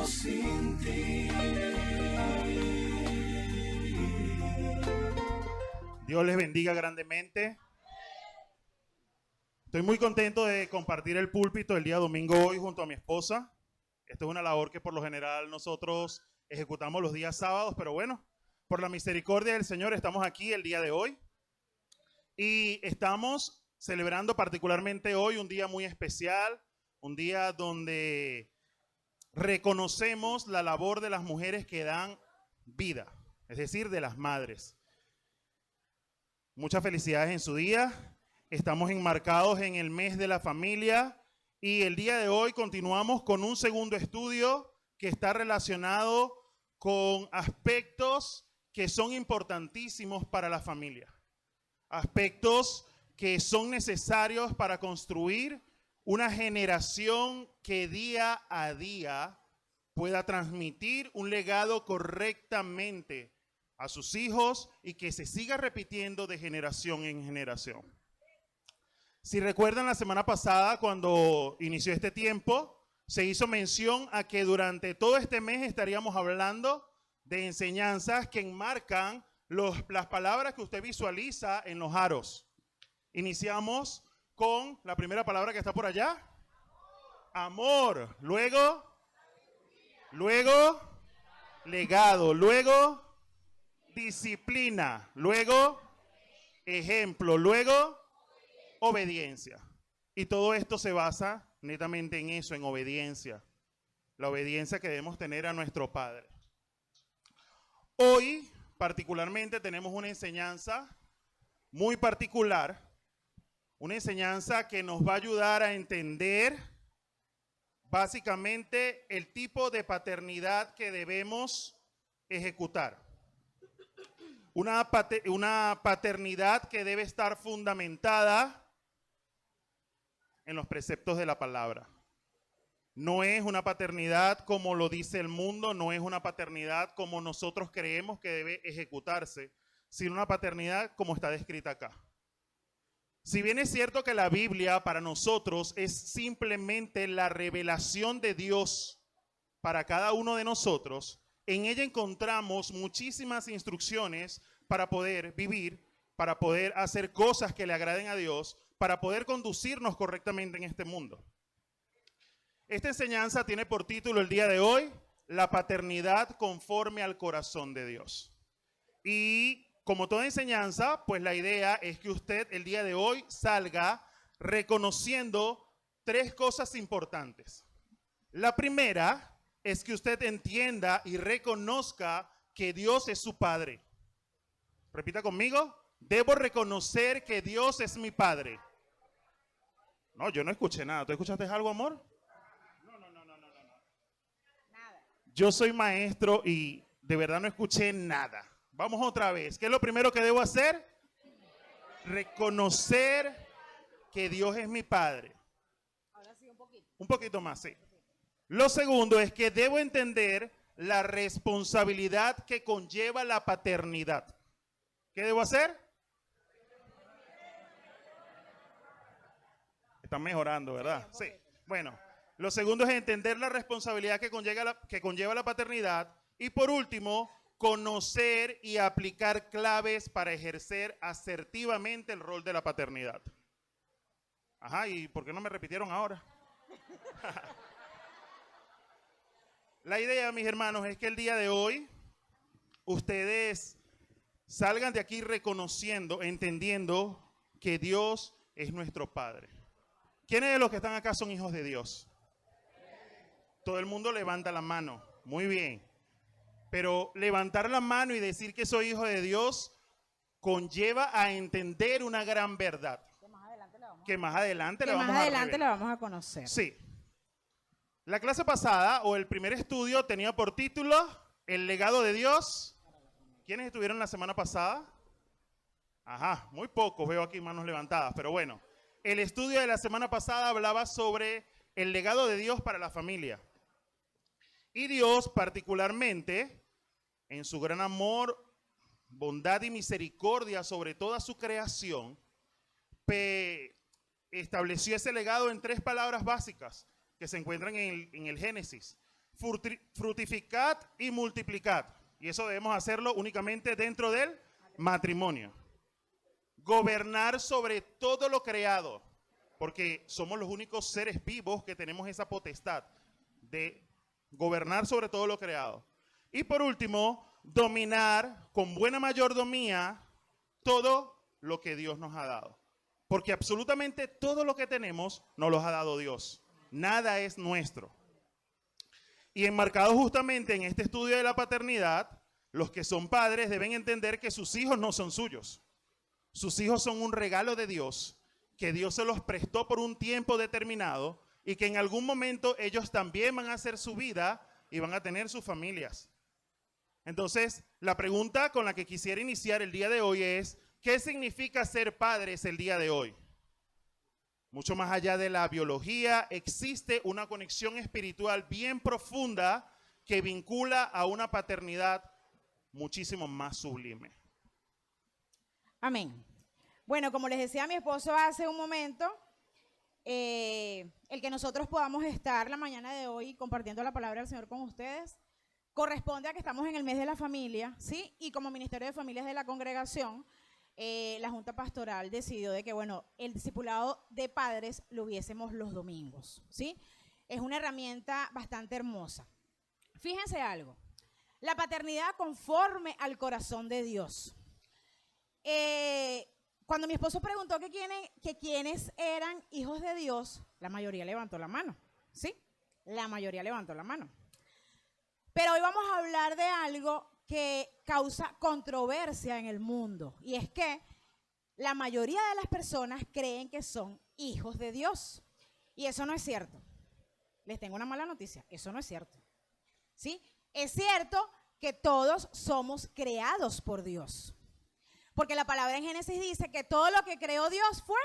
sin ti. Dios les bendiga grandemente. Estoy muy contento de compartir el púlpito el día domingo hoy junto a mi esposa. Esto es una labor que por lo general nosotros ejecutamos los días sábados, pero bueno, por la misericordia del Señor estamos aquí el día de hoy. Y estamos celebrando particularmente hoy un día muy especial, un día donde reconocemos la labor de las mujeres que dan vida, es decir, de las madres. Muchas felicidades en su día. Estamos enmarcados en el mes de la familia y el día de hoy continuamos con un segundo estudio que está relacionado con aspectos que son importantísimos para la familia. Aspectos que son necesarios para construir una generación que día a día pueda transmitir un legado correctamente a sus hijos y que se siga repitiendo de generación en generación. Si recuerdan la semana pasada cuando inició este tiempo, se hizo mención a que durante todo este mes estaríamos hablando de enseñanzas que enmarcan las palabras que usted visualiza en los aros. Iniciamos con la primera palabra que está por allá. Amor. Luego, legado. Luego, disciplina. Luego, ejemplo. Luego, obediencia. Y todo esto se basa netamente en eso, en obediencia. La obediencia que debemos tener a nuestro Padre. Hoy, particularmente, tenemos una enseñanza muy particular. Una enseñanza que nos va a ayudar a entender básicamente el tipo de paternidad que debemos ejecutar. Una paternidad que debe estar fundamentada en los preceptos de la palabra. No es una paternidad como lo dice el mundo, no es una paternidad como nosotros creemos que debe ejecutarse, sino una paternidad como está descrita acá. Si bien es cierto que la Biblia para nosotros es simplemente la revelación de Dios para cada uno de nosotros, en ella encontramos muchísimas instrucciones para poder vivir, para poder hacer cosas que le agraden a Dios, para poder conducirnos correctamente en este mundo. Esta enseñanza tiene por título el día de hoy, la paternidad conforme al corazón de Dios. Y como toda enseñanza, pues la idea es que usted el día de hoy salga reconociendo tres cosas importantes. La primera es que usted entienda y reconozca que Dios es su Padre. Repita conmigo, debo reconocer que Dios es mi Padre. No, yo no escuché nada. ¿Tú escuchaste algo, amor? No. Nada. Yo soy maestro y de verdad no escuché nada. Vamos otra vez. ¿Qué es lo primero que debo hacer? Reconocer que Dios es mi Padre. Ahora sí, un poquito. Un poquito más, sí. Lo segundo es que debo entender la responsabilidad que conlleva la paternidad. ¿Qué debo hacer? Están mejorando, ¿verdad? Sí. Bueno, lo segundo es entender la responsabilidad que conlleva la paternidad. Y por último, conocer y aplicar claves para ejercer asertivamente el rol de la paternidad. Ajá, ¿y por qué no me repitieron ahora? La idea, mis hermanos, es que el día de hoy ustedes salgan de aquí reconociendo, entendiendo que Dios es nuestro Padre. ¿Quiénes de los que están acá son hijos de Dios? Todo el mundo levanta la mano. Muy bien. Pero levantar la mano y decir que soy hijo de Dios conlleva a entender una gran verdad. Que más adelante la vamos a conocer. Sí. La clase pasada o el primer estudio tenía por título El legado de Dios. ¿Quiénes estuvieron la semana pasada? Ajá, muy pocos, veo aquí manos levantadas, pero bueno. El estudio de la semana pasada hablaba sobre el legado de Dios para la familia. Y Dios particularmente, en su gran amor, bondad y misericordia sobre toda su creación, estableció ese legado en tres palabras básicas que se encuentran en el Génesis. Fructificad y multiplicad. Y eso debemos hacerlo únicamente dentro del matrimonio. Gobernar sobre todo lo creado, porque somos los únicos seres vivos que tenemos esa potestad de gobernar sobre todo lo creado. Y por último, dominar con buena mayordomía todo lo que Dios nos ha dado. Porque absolutamente todo lo que tenemos nos lo ha dado Dios. Nada es nuestro. Y enmarcado justamente en este estudio de la paternidad, los que son padres deben entender que sus hijos no son suyos. Sus hijos son un regalo de Dios, que Dios se los prestó por un tiempo determinado y que en algún momento ellos también van a hacer su vida y van a tener sus familias. Entonces, la pregunta con la que quisiera iniciar el día de hoy es, ¿qué significa ser padres el día de hoy? Mucho más allá de la biología, existe una conexión espiritual bien profunda que vincula a una paternidad muchísimo más sublime. Amén. Bueno, como les decía a mi esposo hace un momento, el que nosotros podamos estar la mañana de hoy compartiendo la palabra del Señor con ustedes, corresponde a que estamos en el mes de la familia, ¿sí? Y como Ministerio de Familias de la Congregación, la Junta Pastoral decidió de que, bueno, el discipulado de padres lo hubiésemos los domingos, ¿sí? Es una herramienta bastante hermosa. Fíjense algo, la paternidad conforme al corazón de Dios. Cuando mi esposo preguntó que quiénes eran hijos de Dios, la mayoría levantó la mano, ¿sí? La mayoría levantó la mano. Pero hoy vamos a hablar de algo que causa controversia en el mundo, y es que la mayoría de las personas creen que son hijos de Dios, y eso no es cierto. Les tengo una mala noticia, eso no es cierto, ¿sí? Es cierto que todos somos creados por Dios, porque la palabra en Génesis dice que todo lo que creó Dios fue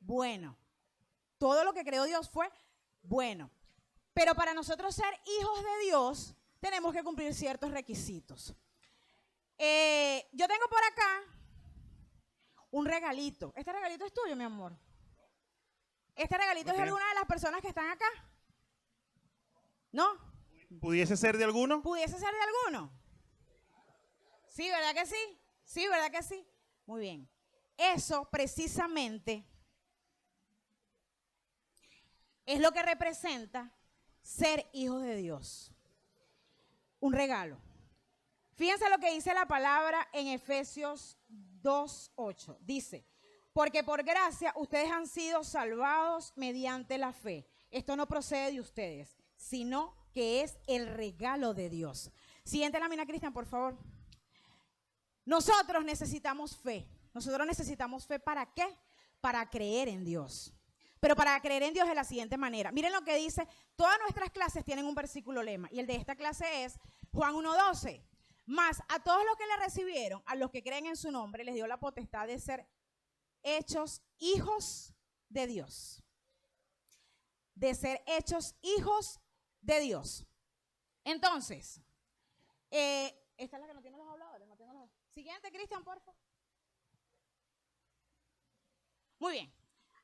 bueno, todo lo que creó Dios fue bueno, pero para nosotros ser hijos de Dios tenemos que cumplir ciertos requisitos. Yo tengo por acá un regalito. ¿Este regalito es tuyo, mi amor? ¿Este regalito es de alguna de las personas que están acá? ¿No? ¿Pudiese ser de alguno? ¿Pudiese ser de alguno? Sí, ¿verdad que sí? Sí, ¿verdad que sí? Muy bien. Eso precisamente es lo que representa ser hijos de Dios. Un regalo. Fíjense lo que dice la palabra en Efesios 2:8. Dice, porque por gracia ustedes han sido salvados mediante la fe. Esto no procede de ustedes, sino que es el regalo de Dios. Siguiente lámina, Cristian, por favor. Nosotros necesitamos fe. Nosotros necesitamos fe, ¿para qué? Para creer en Dios. Pero para creer en Dios de la siguiente manera. Miren lo que dice, todas nuestras clases tienen un versículo lema, y el de esta clase es Juan 1:12. Mas a todos los que le recibieron, a los que creen en su nombre, les dio la potestad de ser hechos hijos de Dios. De ser hechos hijos de Dios. Entonces, esta es la que no tiene los habladores. Siguiente, Cristian, por favor. Muy bien.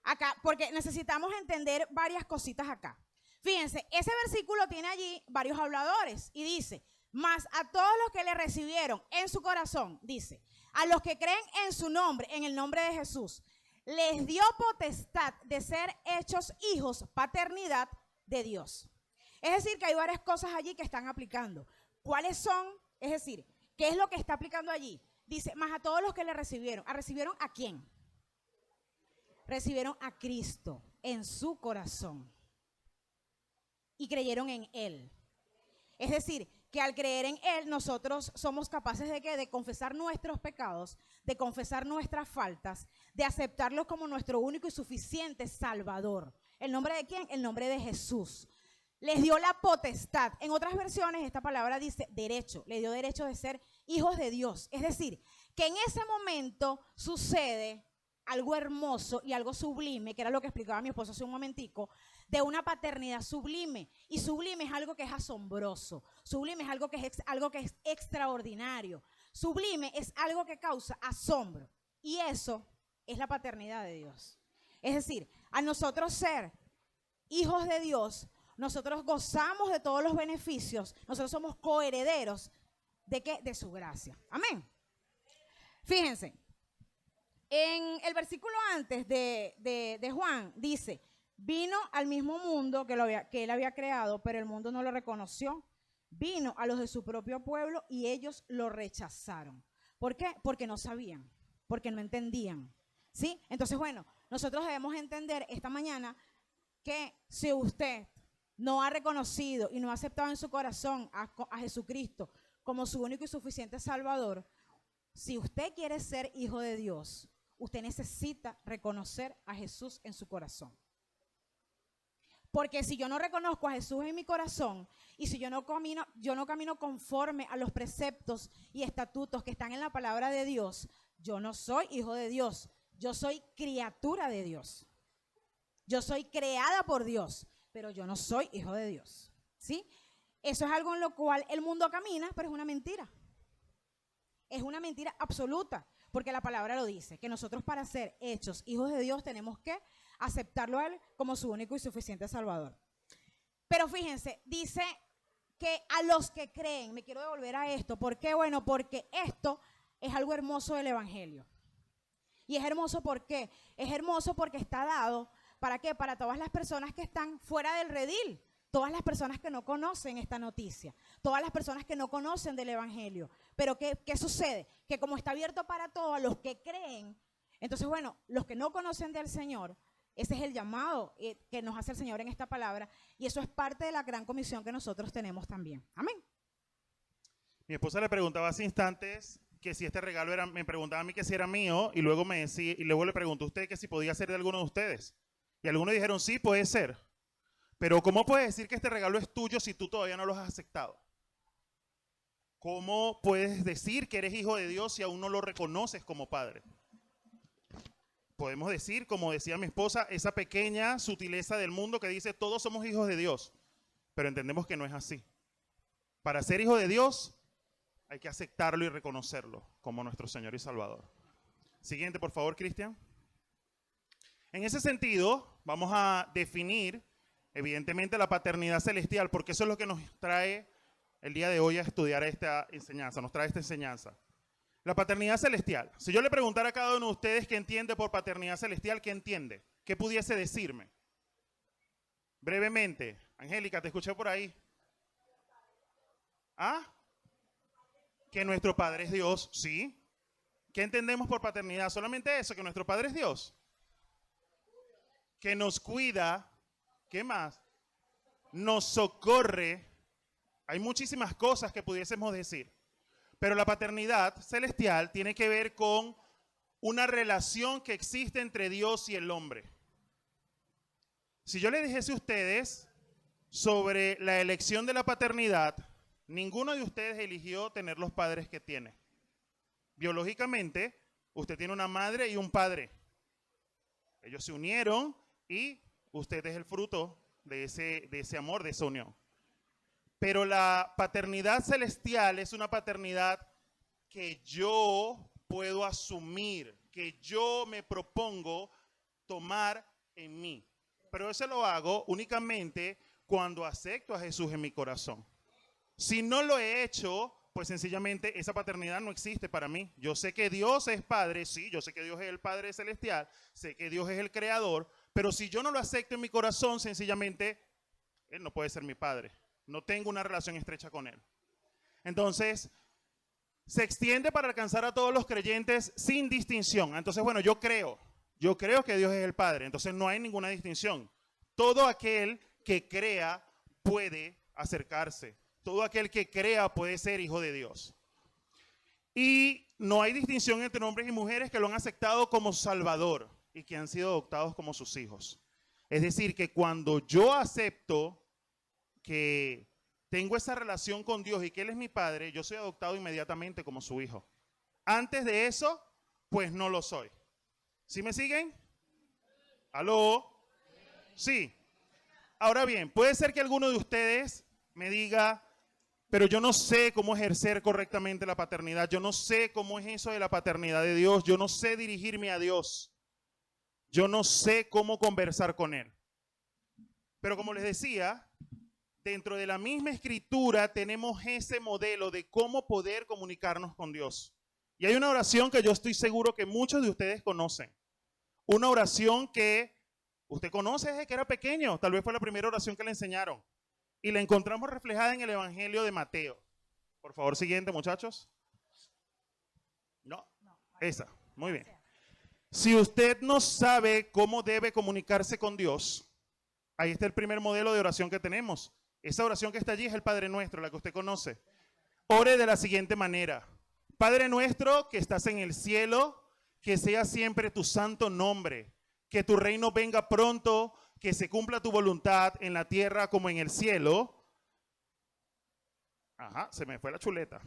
Acá, porque necesitamos entender varias cositas acá. Fíjense, ese versículo tiene allí varios habladores y dice, mas a todos los que le recibieron en su corazón, dice, a los que creen en su nombre, en el nombre de Jesús, les dio potestad de ser hechos hijos, paternidad de Dios. Es decir, que hay varias cosas allí que están aplicando. ¿Cuáles son? Es decir, ¿qué es lo que está aplicando allí? Dice, más a todos los que le recibieron. ¿Recibieron a quién? Recibieron a Cristo en su corazón y creyeron en Él. Es decir, que al creer en Él nosotros somos capaces de ¿qué? De confesar nuestros pecados, de confesar nuestras faltas, de aceptarlos como nuestro único y suficiente Salvador. ¿El nombre de quién? El nombre de Jesús. Les dio la potestad. En otras versiones esta palabra dice derecho. Le dio derecho de ser hijos de Dios. Es decir, que en ese momento sucede algo hermoso y algo sublime, que era lo que explicaba mi esposo hace un momentico, de una paternidad sublime. Y sublime es algo que es asombroso. Sublime es algo que es extraordinario. Sublime es algo que causa asombro. Y eso es la paternidad de Dios. Es decir, a nosotros ser hijos de Dios, nosotros gozamos de todos los beneficios, nosotros somos coherederos ¿de qué? De su gracia. Amén. Fíjense, en el versículo antes de Juan dice, vino al mismo mundo que él había creado, pero el mundo no lo reconoció. Vino a los de su propio pueblo y ellos lo rechazaron. ¿Por qué? Porque no sabían, porque no entendían. ¿Sí? Entonces, bueno, nosotros debemos entender esta mañana que si usted no ha reconocido y no ha aceptado en su corazón a Jesucristo como su único y suficiente Salvador, si usted quiere ser hijo de Dios, usted necesita reconocer a Jesús en su corazón. Porque si yo no reconozco a Jesús en mi corazón y si yo no camino conforme a los preceptos y estatutos que están en la palabra de Dios, yo no soy hijo de Dios, yo soy criatura de Dios. Yo soy creada por Dios, pero yo no soy hijo de Dios. ¿Sí? Eso es algo en lo cual el mundo camina, pero es una mentira. Es una mentira absoluta, porque la palabra lo dice, que nosotros para ser hechos hijos de Dios tenemos que aceptarlo a Él como su único y suficiente Salvador. Pero fíjense, dice que a los que creen, me quiero devolver a esto, ¿por qué? Bueno, porque esto es algo hermoso del Evangelio. Y es hermoso ¿por qué? Es hermoso porque está dado, ¿para qué? Para todas las personas que están fuera del redil, todas las personas que no conocen esta noticia, todas las personas que no conocen del Evangelio. Pero ¿qué sucede? Que como está abierto para todos los que creen, entonces bueno, los que no conocen del Señor, ese es el llamado que nos hace el Señor en esta palabra, y eso es parte de la gran comisión que nosotros tenemos también. Amén. Mi esposa le preguntaba hace instantes que si este regalo era, me preguntaba a mí que si era mío, y luego me decía, y luego le preguntó a usted que si podía ser de alguno de ustedes. Y algunos dijeron, sí, puede ser. Pero ¿cómo puedes decir que este regalo es tuyo si tú todavía no lo has aceptado? ¿Cómo puedes decir que eres hijo de Dios si aún no lo reconoces como padre? Podemos decir, como decía mi esposa, esa pequeña sutileza del mundo que dice todos somos hijos de Dios, pero entendemos que no es así. Para ser hijo de Dios hay que aceptarlo y reconocerlo como nuestro Señor y Salvador. Siguiente, por favor, Cristian. En ese sentido, vamos a definir evidentemente la paternidad celestial, porque eso es lo que nos trae el día de hoy a estudiar esta enseñanza, nos trae esta enseñanza. La paternidad celestial. Si yo le preguntara a cada uno de ustedes qué entiende por paternidad celestial, ¿qué entiende? ¿Qué pudiese decirme? Brevemente. Angélica, te escuché por ahí. ¿Ah? Que nuestro Padre es Dios, ¿sí? ¿Qué entendemos por paternidad? Solamente eso, que nuestro Padre es Dios. Que nos cuida. ¿Qué más? Nos socorre. Hay muchísimas cosas que pudiésemos decir. Pero la paternidad celestial tiene que ver con una relación que existe entre Dios y el hombre. Si yo le dijese a ustedes sobre la elección de la paternidad, ninguno de ustedes eligió tener los padres que tiene. Biológicamente, usted tiene una madre y un padre. Ellos se unieron y usted es el fruto de ese amor, de esa unión. Pero la paternidad celestial es una paternidad que yo puedo asumir, que yo me propongo tomar en mí. Pero eso lo hago únicamente cuando acepto a Jesús en mi corazón. Si no lo he hecho, pues sencillamente esa paternidad no existe para mí. Yo sé que Dios es Padre, sí, yo sé que Dios es el Padre celestial, sé que Dios es el Creador, pero si yo no lo acepto en mi corazón, sencillamente, Él no puede ser mi Padre. No tengo una relación estrecha con Él. Entonces, se extiende para alcanzar a todos los creyentes sin distinción. Entonces, bueno, yo creo que Dios es el Padre. Entonces, no hay ninguna distinción. Todo aquel que crea puede acercarse. Todo aquel que crea puede ser hijo de Dios. Y no hay distinción entre hombres y mujeres que lo han aceptado como Salvador y que han sido adoptados como sus hijos. Es decir, que cuando yo acepto que tengo esa relación con Dios y que Él es mi Padre, yo soy adoptado inmediatamente como su hijo. Antes de eso, pues no lo soy. ¿Sí me siguen? ¿Aló? Sí. Ahora bien, puede ser que alguno de ustedes me diga, pero yo no sé cómo ejercer correctamente la paternidad, yo no sé cómo es eso de la paternidad de Dios, yo no sé dirigirme a Dios, yo no sé cómo conversar con Él. Pero como les decía, dentro de la misma escritura tenemos ese modelo de cómo poder comunicarnos con Dios. Y hay una oración que yo estoy seguro que muchos de ustedes conocen. Una oración que usted conoce desde que era pequeño. Tal vez fue la primera oración que le enseñaron. Y la encontramos reflejada en el Evangelio de Mateo. Por favor, siguiente, muchachos. No, esa. Muy bien. Si usted no sabe cómo debe comunicarse con Dios, ahí está el primer modelo de oración que tenemos. Esa oración que está allí es el Padre Nuestro, la que usted conoce. Ore de la siguiente manera. Padre nuestro que estás en el cielo, que sea siempre tu santo nombre, que tu reino venga pronto, que se cumpla tu voluntad en la tierra como en el cielo. Ajá, se me fue la chuleta.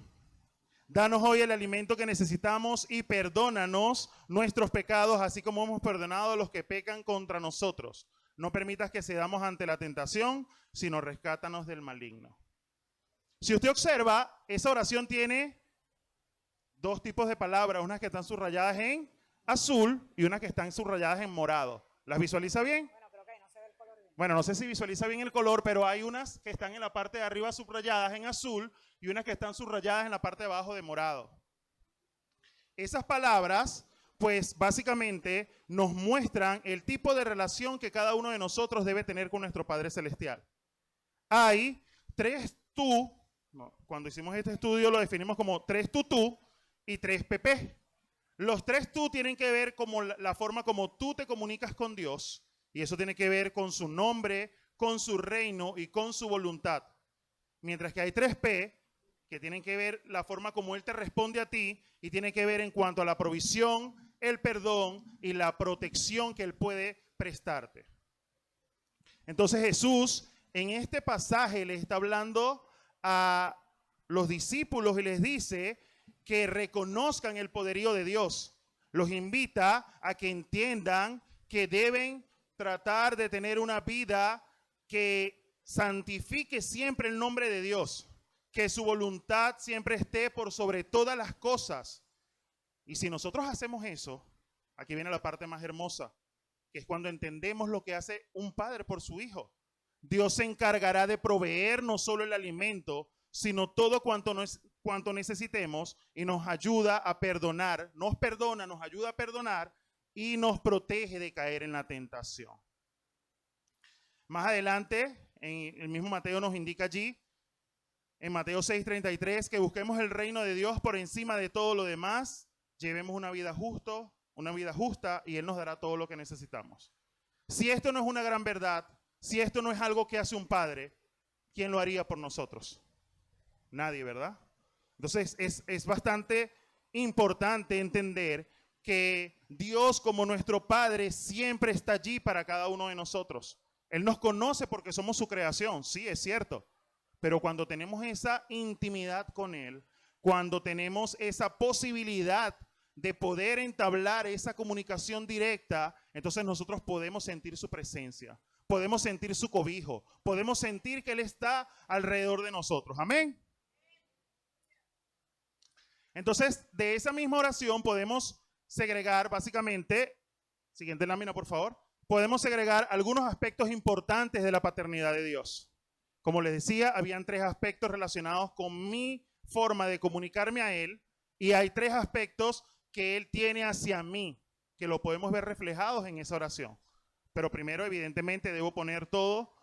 Danos hoy el alimento que necesitamos y perdónanos nuestros pecados, así como hemos perdonado a los que pecan contra nosotros. No permitas que cedamos ante la tentación, sino rescátanos del maligno. Si usted observa, esa oración tiene dos tipos de palabras, unas que están subrayadas en azul y unas que están subrayadas en morado. ¿Las visualiza bien? Bueno, creo que ahí no se ve el color bien. Bueno, no sé si visualiza bien el color, pero hay unas que están en la parte de arriba subrayadas en azul y unas que están subrayadas en la parte de abajo de morado. Esas palabras, pues básicamente nos muestran el tipo de relación que cada uno de nosotros debe tener con nuestro Padre Celestial. Hay tres tú, cuando hicimos este estudio lo definimos como tres tú y tres PP. Los tres tú tienen que ver como la forma como tú te comunicas con Dios, y eso tiene que ver con su nombre, con su reino y con su voluntad. Mientras que hay tres P que tienen que ver la forma como Él te responde a ti y tiene que ver en cuanto a la provisión, el perdón y la protección que Él puede prestarte. Entonces Jesús en este pasaje le está hablando a los discípulos y les dice que reconozcan el poderío de Dios. Los invita a que entiendan que deben tratar de tener una vida que santifique siempre el nombre de Dios, que su voluntad siempre esté por sobre todas las cosas. Y si nosotros hacemos eso, aquí viene la parte más hermosa, que es cuando entendemos lo que hace un padre por su hijo. Dios se encargará de proveer no solo el alimento, sino todo cuanto necesitemos, y nos ayuda a perdonar, nos perdona, nos ayuda a perdonar y nos protege de caer en la tentación. Más adelante, en el mismo Mateo nos indica allí, en Mateo 6:33, que busquemos el reino de Dios por encima de todo lo demás, llevemos una vida justa y Él nos dará todo lo que necesitamos. Si esto no es una gran verdad, si esto no es algo que hace un padre, ¿quién lo haría por nosotros? Nadie, ¿verdad? Entonces es bastante importante entender que Dios como nuestro Padre siempre está allí para cada uno de nosotros. Él nos conoce porque somos su creación, sí, es cierto. Pero cuando tenemos esa intimidad con Él, cuando tenemos esa posibilidad de poder entablar esa comunicación directa, entonces nosotros podemos sentir su presencia, podemos sentir su cobijo, podemos sentir que Él está alrededor de nosotros. Amén. Entonces, de esa misma oración podemos segregar básicamente, siguiente lámina por favor, podemos segregar algunos aspectos importantes de la paternidad de Dios. Como les decía, habían tres aspectos relacionados con mi forma de comunicarme a Él, y hay tres aspectos que Él tiene hacia mí, que lo podemos ver reflejados en esa oración. Pero primero, evidentemente, debo poner todo,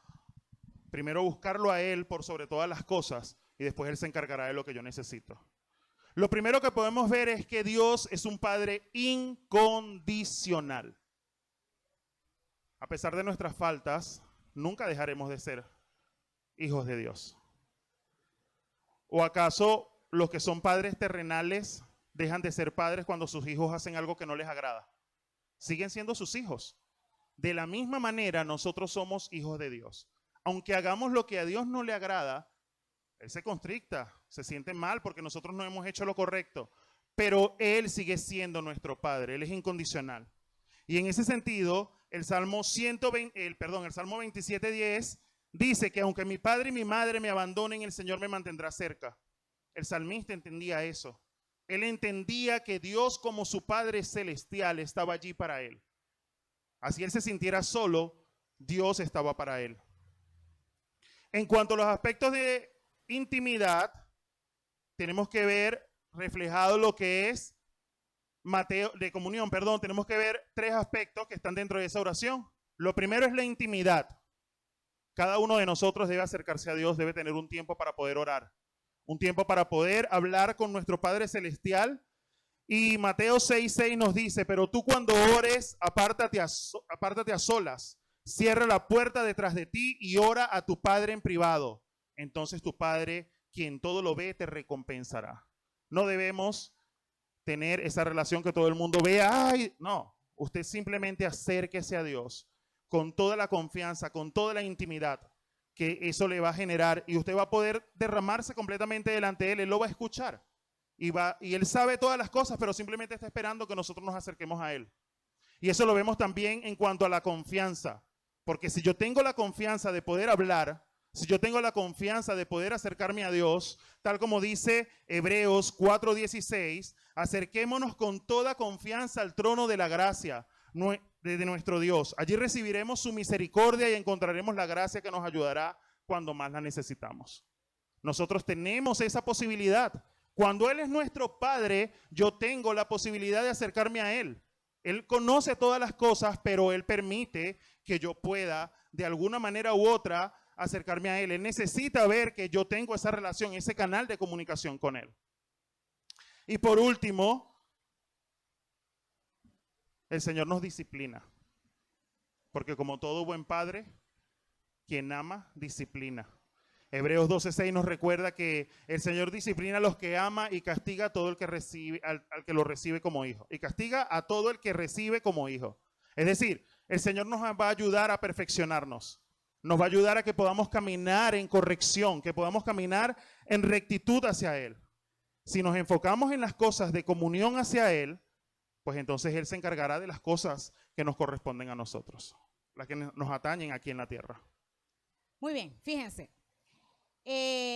primero buscarlo a Él por sobre todas las cosas, y después Él se encargará de lo que yo necesito. Lo primero que podemos ver es que Dios es un Padre incondicional. A pesar de nuestras faltas, nunca dejaremos de ser hijos de Dios. ¿O acaso los que son padres terrenales dejan de ser padres cuando sus hijos hacen algo que no les agrada? Siguen siendo sus hijos. De la misma manera, nosotros somos hijos de Dios. Aunque hagamos lo que a Dios no le agrada, Él se constricta, se siente mal porque nosotros no hemos hecho lo correcto. Pero Él sigue siendo nuestro Padre, Él es incondicional. Y en ese sentido, el Salmo 27:10 dice que aunque mi padre y mi madre me abandonen, el Señor me mantendrá cerca. El salmista entendía eso. Él entendía que Dios como su Padre celestial estaba allí para él. Así él se sintiera solo, Dios estaba para él. En cuanto a los aspectos de intimidad, tenemos que ver reflejado lo que es Mateo, de comunión, perdón, tenemos que ver 3 aspectos que están dentro de esa oración. Lo primero es la intimidad. Cada uno de nosotros debe acercarse a Dios, debe tener un tiempo para poder orar, un tiempo para poder hablar con nuestro Padre Celestial. Y Mateo 6:6 nos dice, pero tú cuando ores, apártate a solas, cierra la puerta detrás de ti y ora a tu Padre en privado. Entonces tu Padre, quien todo lo ve, te recompensará. No debemos tener esa relación que todo el mundo vea. Ay, no, usted simplemente acérquese a Dios con toda la confianza, con toda la intimidad que eso le va a generar y usted va a poder derramarse completamente delante de él lo va a escuchar y él sabe todas las cosas, pero simplemente está esperando que nosotros nos acerquemos a él. Y eso lo vemos también en cuanto a la confianza, porque si yo tengo la confianza de poder hablar, si yo tengo la confianza de poder acercarme a Dios, tal como dice Hebreos 4:16, acerquémonos con toda confianza al trono de la gracia de nuestro Dios. Allí recibiremos su misericordia y encontraremos la gracia que nos ayudará cuando más la necesitamos. Nosotros tenemos esa posibilidad. Cuando Él es nuestro Padre, yo tengo la posibilidad de acercarme a Él. Él conoce todas las cosas, pero Él permite que yo pueda, de alguna manera u otra, acercarme a Él. Él necesita ver que yo tengo esa relación, ese canal de comunicación con Él. Y por último, el Señor nos disciplina. Porque como todo buen padre, quien ama, disciplina. Hebreos 12:6 nos recuerda que el Señor disciplina a los que ama y castiga a todo el que recibe, al que lo recibe como hijo. Y castiga a todo el que recibe como hijo. Es decir, el Señor nos va a ayudar a perfeccionarnos. Nos va a ayudar a que podamos caminar en corrección, que podamos caminar en rectitud hacia Él. Si nos enfocamos en las cosas de comunión hacia Él, pues entonces Él se encargará de las cosas que nos corresponden a nosotros, las que nos atañen aquí en la tierra. Muy bien, fíjense.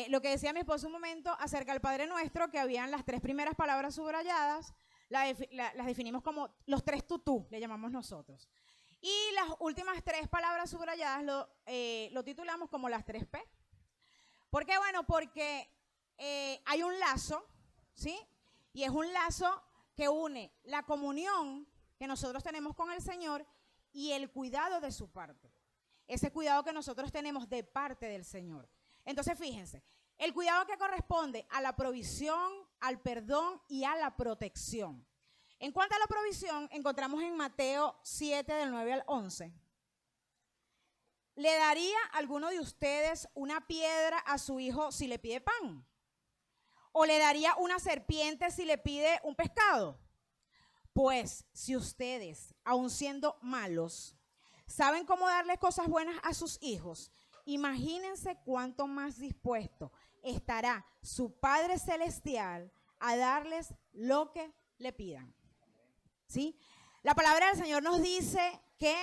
Lo que decía mi esposo un momento acerca del Padre Nuestro, que habían las 3 primeras palabras subrayadas, las definimos como los 3 tutú, le llamamos nosotros. Y las últimas 3 palabras subrayadas lo titulamos como las 3 P. ¿Por qué? Bueno, porque hay un lazo, ¿sí? Y es un lazo que une la comunión que nosotros tenemos con el Señor y el cuidado de su parte. Ese cuidado que nosotros tenemos de parte del Señor. Entonces, fíjense, el cuidado que corresponde a la provisión, al perdón y a la protección. En cuanto a la provisión, encontramos en Mateo 7, del 9 al 11. ¿Le daría alguno de ustedes una piedra a su hijo si le pide pan? ¿O le daría una serpiente si le pide un pescado? Pues si ustedes, aun siendo malos, saben cómo darle cosas buenas a sus hijos, imagínense cuánto más dispuesto estará su Padre Celestial a darles lo que le pidan. ¿Sí? La palabra del Señor nos dice que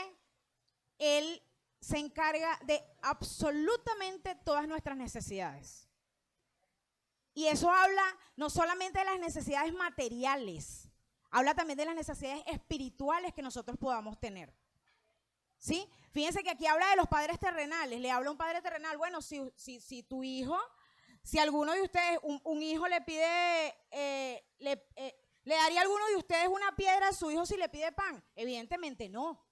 Él se encarga de absolutamente todas nuestras necesidades. Y eso habla no solamente de las necesidades materiales, habla también de las necesidades espirituales que nosotros podamos tener. ¿Sí? Fíjense que aquí habla de los padres terrenales. Le habla un padre terrenal. Bueno, si tu hijo, si alguno de ustedes, un hijo le pide, ¿le daría a alguno de ustedes una piedra a su hijo si le pide pan? Evidentemente no.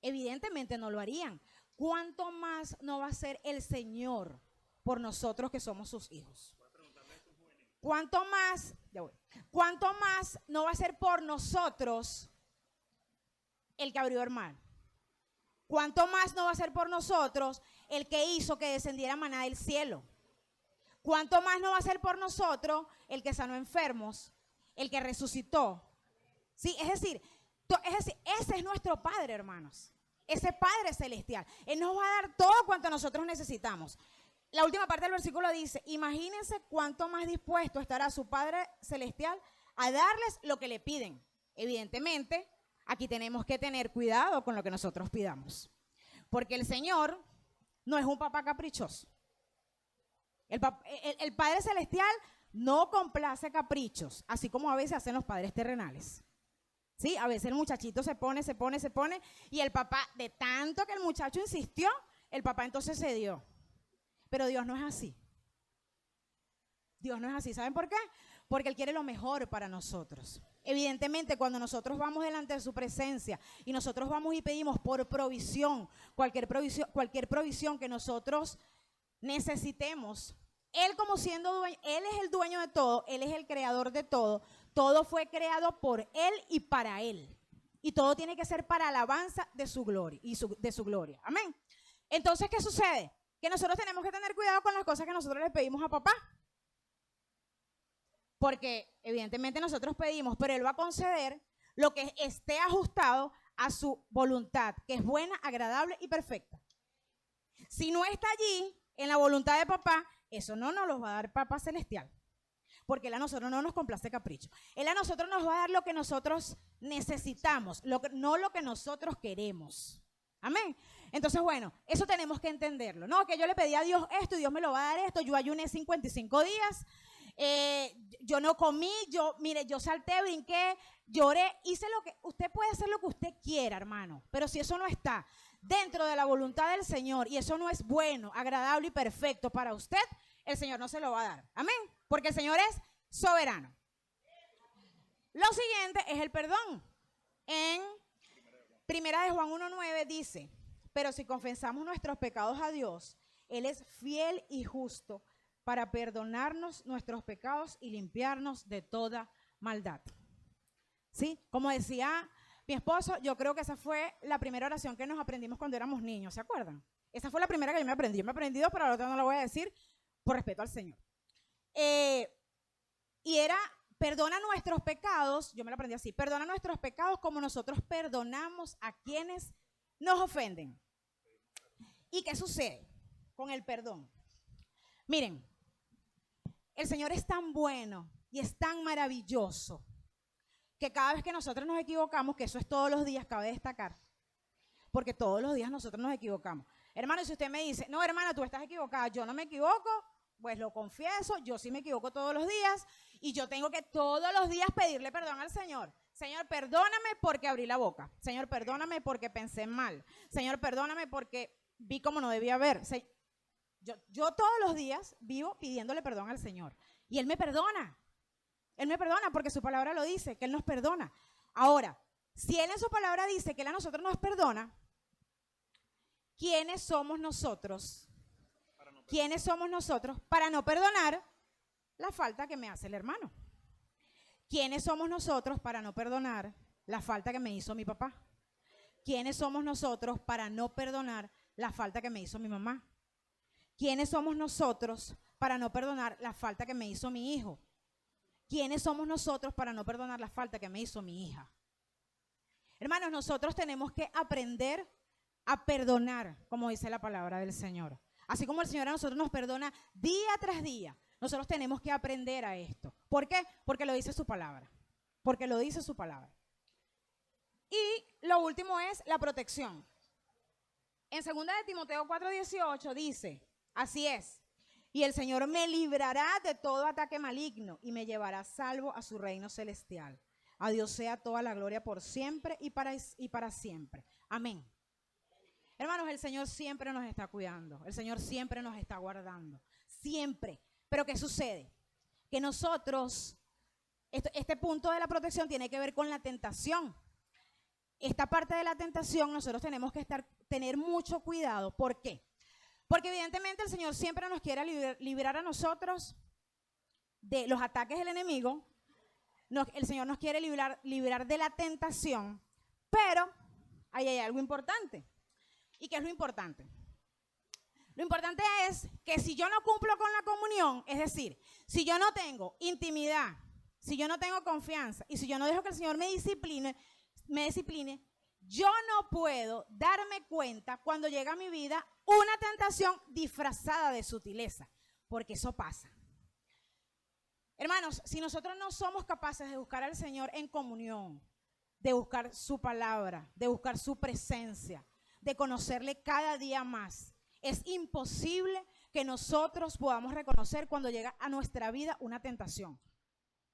Evidentemente no lo harían. ¿Cuánto más no va a hacer el Señor por nosotros que somos sus hijos? ¿Cuánto más no va a ser por nosotros el que abrió el mar? ¿Cuánto más no va a ser por nosotros el que hizo que descendiera maná del cielo? ¿Cuánto más no va a ser por nosotros el que sanó enfermos, el que resucitó? ¿Sí? Es decir, ese es nuestro Padre, hermanos. Ese Padre celestial. Él nos va a dar todo cuanto nosotros necesitamos. La última parte del versículo dice, imagínense cuánto más dispuesto estará su Padre celestial a darles lo que le piden. Evidentemente, aquí tenemos que tener cuidado con lo que nosotros pidamos. Porque el Señor no es un papá caprichoso. El Padre Celestial no complace caprichos, así como a veces hacen los padres terrenales. ¿Sí? A veces el muchachito se pone, y el papá, de tanto que el muchacho insistió, el papá entonces cedió. Pero Dios no es así. Dios no es así. ¿Saben por qué? Porque Él quiere lo mejor para nosotros. Evidentemente, cuando nosotros vamos delante de su presencia y nosotros vamos y pedimos por provisión, cualquier provisión que nosotros necesitemos, Él como siendo dueño, Él es el dueño de todo, Él es el creador de todo, todo fue creado por Él y para Él. Y todo tiene que ser para alabanza de su gloria de su gloria. Amén. Entonces, ¿qué sucede? Que nosotros tenemos que tener cuidado con las cosas que nosotros le pedimos a papá. Porque evidentemente nosotros pedimos, pero Él va a conceder lo que esté ajustado a su voluntad, que es buena, agradable y perfecta. Si no está allí, en la voluntad de papá, eso no nos lo va a dar papá celestial. Porque Él a nosotros no nos complace capricho. Él a nosotros nos va a dar lo que nosotros necesitamos, no lo que nosotros queremos. Amén. Entonces, bueno, eso tenemos que entenderlo. No, que yo le pedí a Dios esto y Dios me lo va a dar esto. Yo ayuné 55 días. Yo no comí, yo salté, brinqué, lloré, hice lo que, usted puede hacer lo que usted quiera, hermano, pero si eso no está dentro de la voluntad del Señor y eso no es bueno, agradable y perfecto para usted, el Señor no se lo va a dar, amén, porque el Señor es soberano. Lo siguiente es el perdón. En 1 de Juan 1:9 dice, pero si confesamos nuestros pecados a Dios, Él es fiel y justo para perdonarnos nuestros pecados y limpiarnos de toda maldad. ¿Sí? Como decía mi esposo, yo creo que esa fue la primera oración que nos aprendimos cuando éramos niños, ¿se acuerdan? Esa fue la primera que yo me aprendí. Yo me aprendí dos, pero la otra no la voy a decir por respeto al Señor. Y era, perdona nuestros pecados, yo me la aprendí así, perdona nuestros pecados como nosotros perdonamos a quienes nos ofenden. ¿Y qué sucede con el perdón? Miren, el Señor es tan bueno y es tan maravilloso que cada vez que nosotros nos equivocamos, que eso es todos los días, cabe destacar, porque todos los días nosotros nos equivocamos. Hermano, si usted me dice, no, hermana, tú estás equivocada, yo no me equivoco, pues lo confieso, yo sí me equivoco todos los días y yo tengo que todos los días pedirle perdón al Señor. Señor, perdóname porque abrí la boca. Señor, perdóname porque pensé mal. Señor, perdóname porque vi como no debía ver. Yo todos los días vivo pidiéndole perdón al Señor. Y Él me perdona. Él me perdona porque su palabra lo dice, que Él nos perdona. Ahora, si Él en su palabra dice que Él a nosotros nos perdona, ¿quiénes somos nosotros? ¿Quiénes somos nosotros para no perdonar la falta que me hace el hermano? ¿Quiénes somos nosotros para no perdonar la falta que me hizo mi papá? ¿Quiénes somos nosotros para no perdonar la falta que me hizo mi mamá? ¿Quiénes somos nosotros para no perdonar la falta que me hizo mi hijo? ¿Quiénes somos nosotros para no perdonar la falta que me hizo mi hija? Hermanos, nosotros tenemos que aprender a perdonar, como dice la palabra del Señor. Así como el Señor a nosotros nos perdona día tras día, nosotros tenemos que aprender a esto. ¿Por qué? Porque lo dice su palabra. Porque lo dice su palabra. Y lo último es la protección. En 2 de Timoteo 4:18 dice, así es, y el Señor me librará de todo ataque maligno y me llevará salvo a su reino celestial. A Dios sea toda la gloria por siempre y para siempre. Amén. Hermanos, el Señor siempre nos está cuidando. El Señor siempre nos está guardando. Siempre. Pero ¿qué sucede? Que nosotros, este punto de la protección tiene que ver con la tentación. Esta parte de la tentación nosotros tenemos que tener mucho cuidado. ¿Por qué? Porque evidentemente el Señor siempre nos quiere librar a nosotros de los ataques del enemigo. El Señor nos quiere librar de la tentación. Pero ahí hay algo importante. ¿Y qué es lo importante? Lo importante es que si yo no cumplo con la comunión, es decir, si yo no tengo intimidad, si yo no tengo confianza y si yo no dejo que el Señor me discipline, yo no puedo darme cuenta cuando llega a mi vida una tentación disfrazada de sutileza, porque eso pasa. Hermanos, si nosotros no somos capaces de buscar al Señor en comunión, de buscar su palabra, de buscar su presencia, de conocerle cada día más, es imposible que nosotros podamos reconocer cuando llega a nuestra vida una tentación.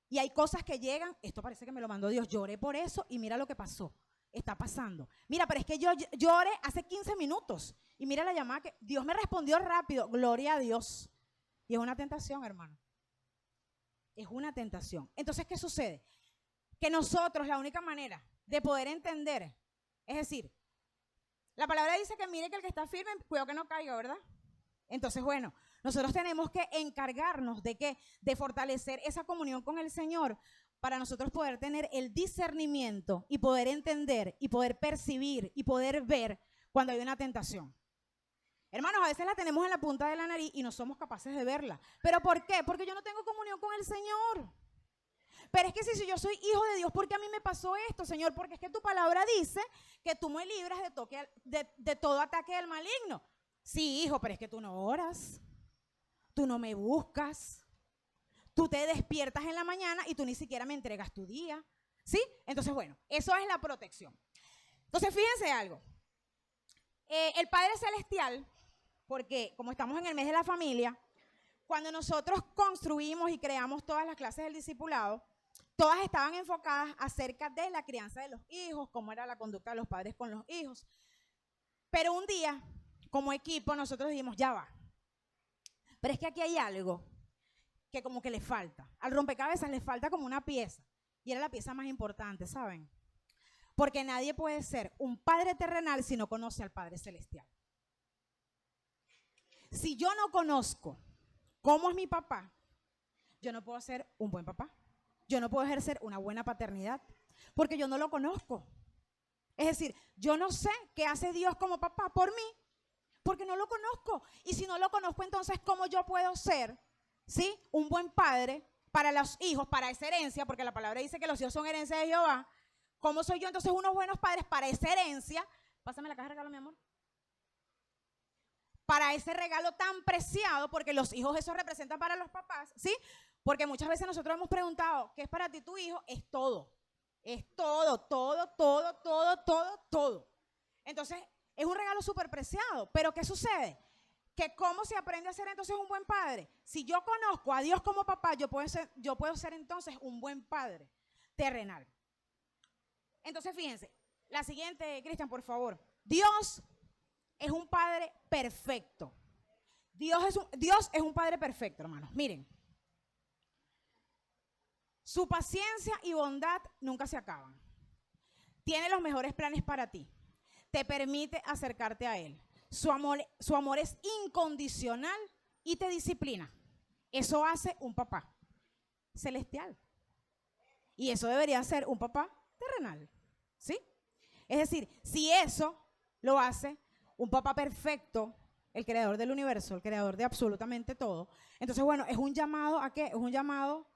Y hay cosas que llegan, esto parece que me lo mandó Dios, lloré por eso y mira lo que pasó. está pasando. Mira, pero es que yo lloré hace 15 minutos y mira la llamada que Dios me respondió rápido, gloria a Dios. Y es una tentación, hermano. Es una tentación. Entonces, ¿qué sucede? Que nosotros, la única manera de poder entender, es decir, la palabra dice que mire que el que está firme, cuidado que no caiga, ¿verdad? Entonces, bueno, nosotros tenemos que encargarnos de qué, de fortalecer esa comunión con el Señor para nosotros poder tener el discernimiento y poder entender y poder percibir y poder ver cuando hay una tentación. Hermanos, a veces la tenemos en la punta de la nariz y no somos capaces de verla. ¿Pero por qué? Porque yo no tengo comunión con el Señor. Pero es que si yo soy hijo de Dios, ¿por qué a mí me pasó esto, Señor? Porque es que tu palabra dice que tú me libras de todo ataque del maligno. Sí, hijo, pero es que tú no oras, tú no me buscas, tú te despiertas en la mañana y tú ni siquiera me entregas tu día. ¿Sí? Entonces, bueno, eso es la protección. Entonces, fíjense algo. El Padre Celestial, porque como estamos en el mes de la familia, cuando nosotros construimos y creamos todas las clases del discipulado, todas estaban enfocadas acerca de la crianza de los hijos, cómo era la conducta de los padres con los hijos. Pero un día, como equipo, nosotros dijimos, ya va. Pero es que aquí hay algo que como que le falta. Al rompecabezas le falta como una pieza. Y era la pieza más importante, ¿saben? Porque nadie puede ser un padre terrenal si no conoce al Padre Celestial. Si yo no conozco cómo es mi papá, yo no puedo ser un buen papá. Yo no puedo ejercer una buena paternidad porque yo no lo conozco. Es decir, yo no sé qué hace Dios como papá por mí porque no lo conozco. Y si no lo conozco, entonces, ¿cómo yo puedo ser, ¿sí?, un buen padre para los hijos, para esa herencia? Porque la palabra dice que los hijos son herencia de Jehová. ¿Cómo soy yo entonces unos buenos padres para esa herencia? Pásame la caja de regalo, mi amor. Para ese regalo tan preciado, porque los hijos eso representan para los papás, ¿sí? Porque muchas veces nosotros hemos preguntado, ¿qué es para ti tu hijo? Es todo. Es todo, todo, todo, todo, todo, todo. Entonces, es un regalo súper preciado. Pero ¿qué sucede? Que ¿cómo se aprende a ser entonces un buen padre? Si yo conozco a Dios como papá, yo puedo ser entonces un buen padre terrenal. Entonces, fíjense, la siguiente, Cristian, por favor. Dios es un padre perfecto. Dios es un padre perfecto, hermanos. Miren, su paciencia y bondad nunca se acaban. Tiene los mejores planes para ti. Te permite acercarte a Él. Su amor es incondicional y te disciplina. Eso hace un papá celestial. Y eso debería ser un papá terrenal. ¿Sí? Es decir, si eso lo hace un papá perfecto, el creador del universo, el creador de absolutamente todo, entonces, bueno, es un llamado ¿a qué? Es un llamado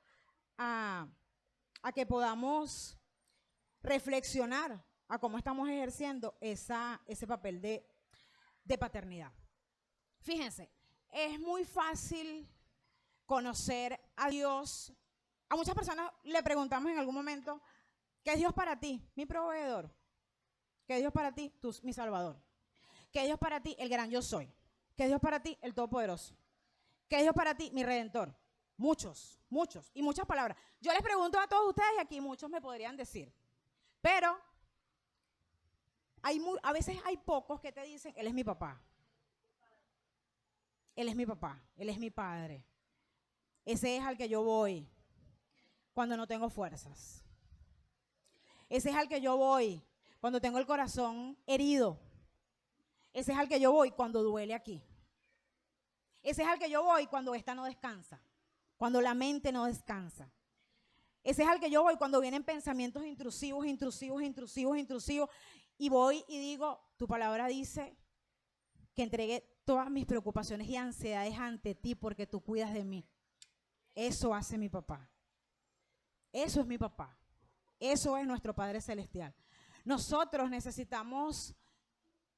a que podamos reflexionar a cómo estamos ejerciendo ese papel de paternidad. Fíjense, es muy fácil conocer a Dios. A muchas personas le preguntamos en algún momento, ¿qué es Dios para ti? Mi proveedor. ¿Qué es Dios para ti? Mi Salvador. ¿Qué es Dios para ti? El gran yo soy. ¿Qué es Dios para ti? El Todopoderoso. ¿Qué es Dios para ti? Mi Redentor. Muchos, muchos y muchas palabras. Yo les pregunto a todos ustedes y aquí muchos me podrían decir. Pero a veces hay pocos que te dicen, Él es mi papá. Él es mi papá. Él es mi padre. Ese es al que yo voy cuando no tengo fuerzas. Ese es al que yo voy cuando tengo el corazón herido. Ese es al que yo voy cuando duele aquí. Ese es al que yo voy cuando esta no descansa, cuando la mente no descansa. Ese es al que yo voy cuando vienen pensamientos intrusivos, intrusivos, intrusivos, intrusivos. Y voy y digo, tu palabra dice que entregué todas mis preocupaciones y ansiedades ante ti porque tú cuidas de mí. Eso hace mi papá. Eso es mi papá. Eso es nuestro Padre Celestial. Nosotros necesitamos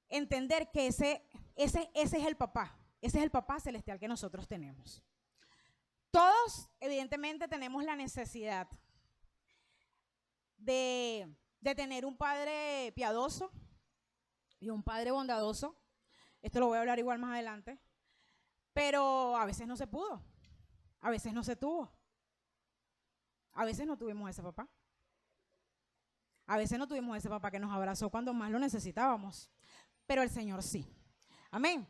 entender que ese es el papá. Ese es el papá celestial que nosotros tenemos. Todos, evidentemente, tenemos la necesidad de tener un padre piadoso y un padre bondadoso. Esto lo voy a hablar igual más adelante. Pero a veces no se pudo. A veces no se tuvo. A veces no tuvimos ese papá. A veces no tuvimos ese papá que nos abrazó cuando más lo necesitábamos, pero el Señor sí. Amén.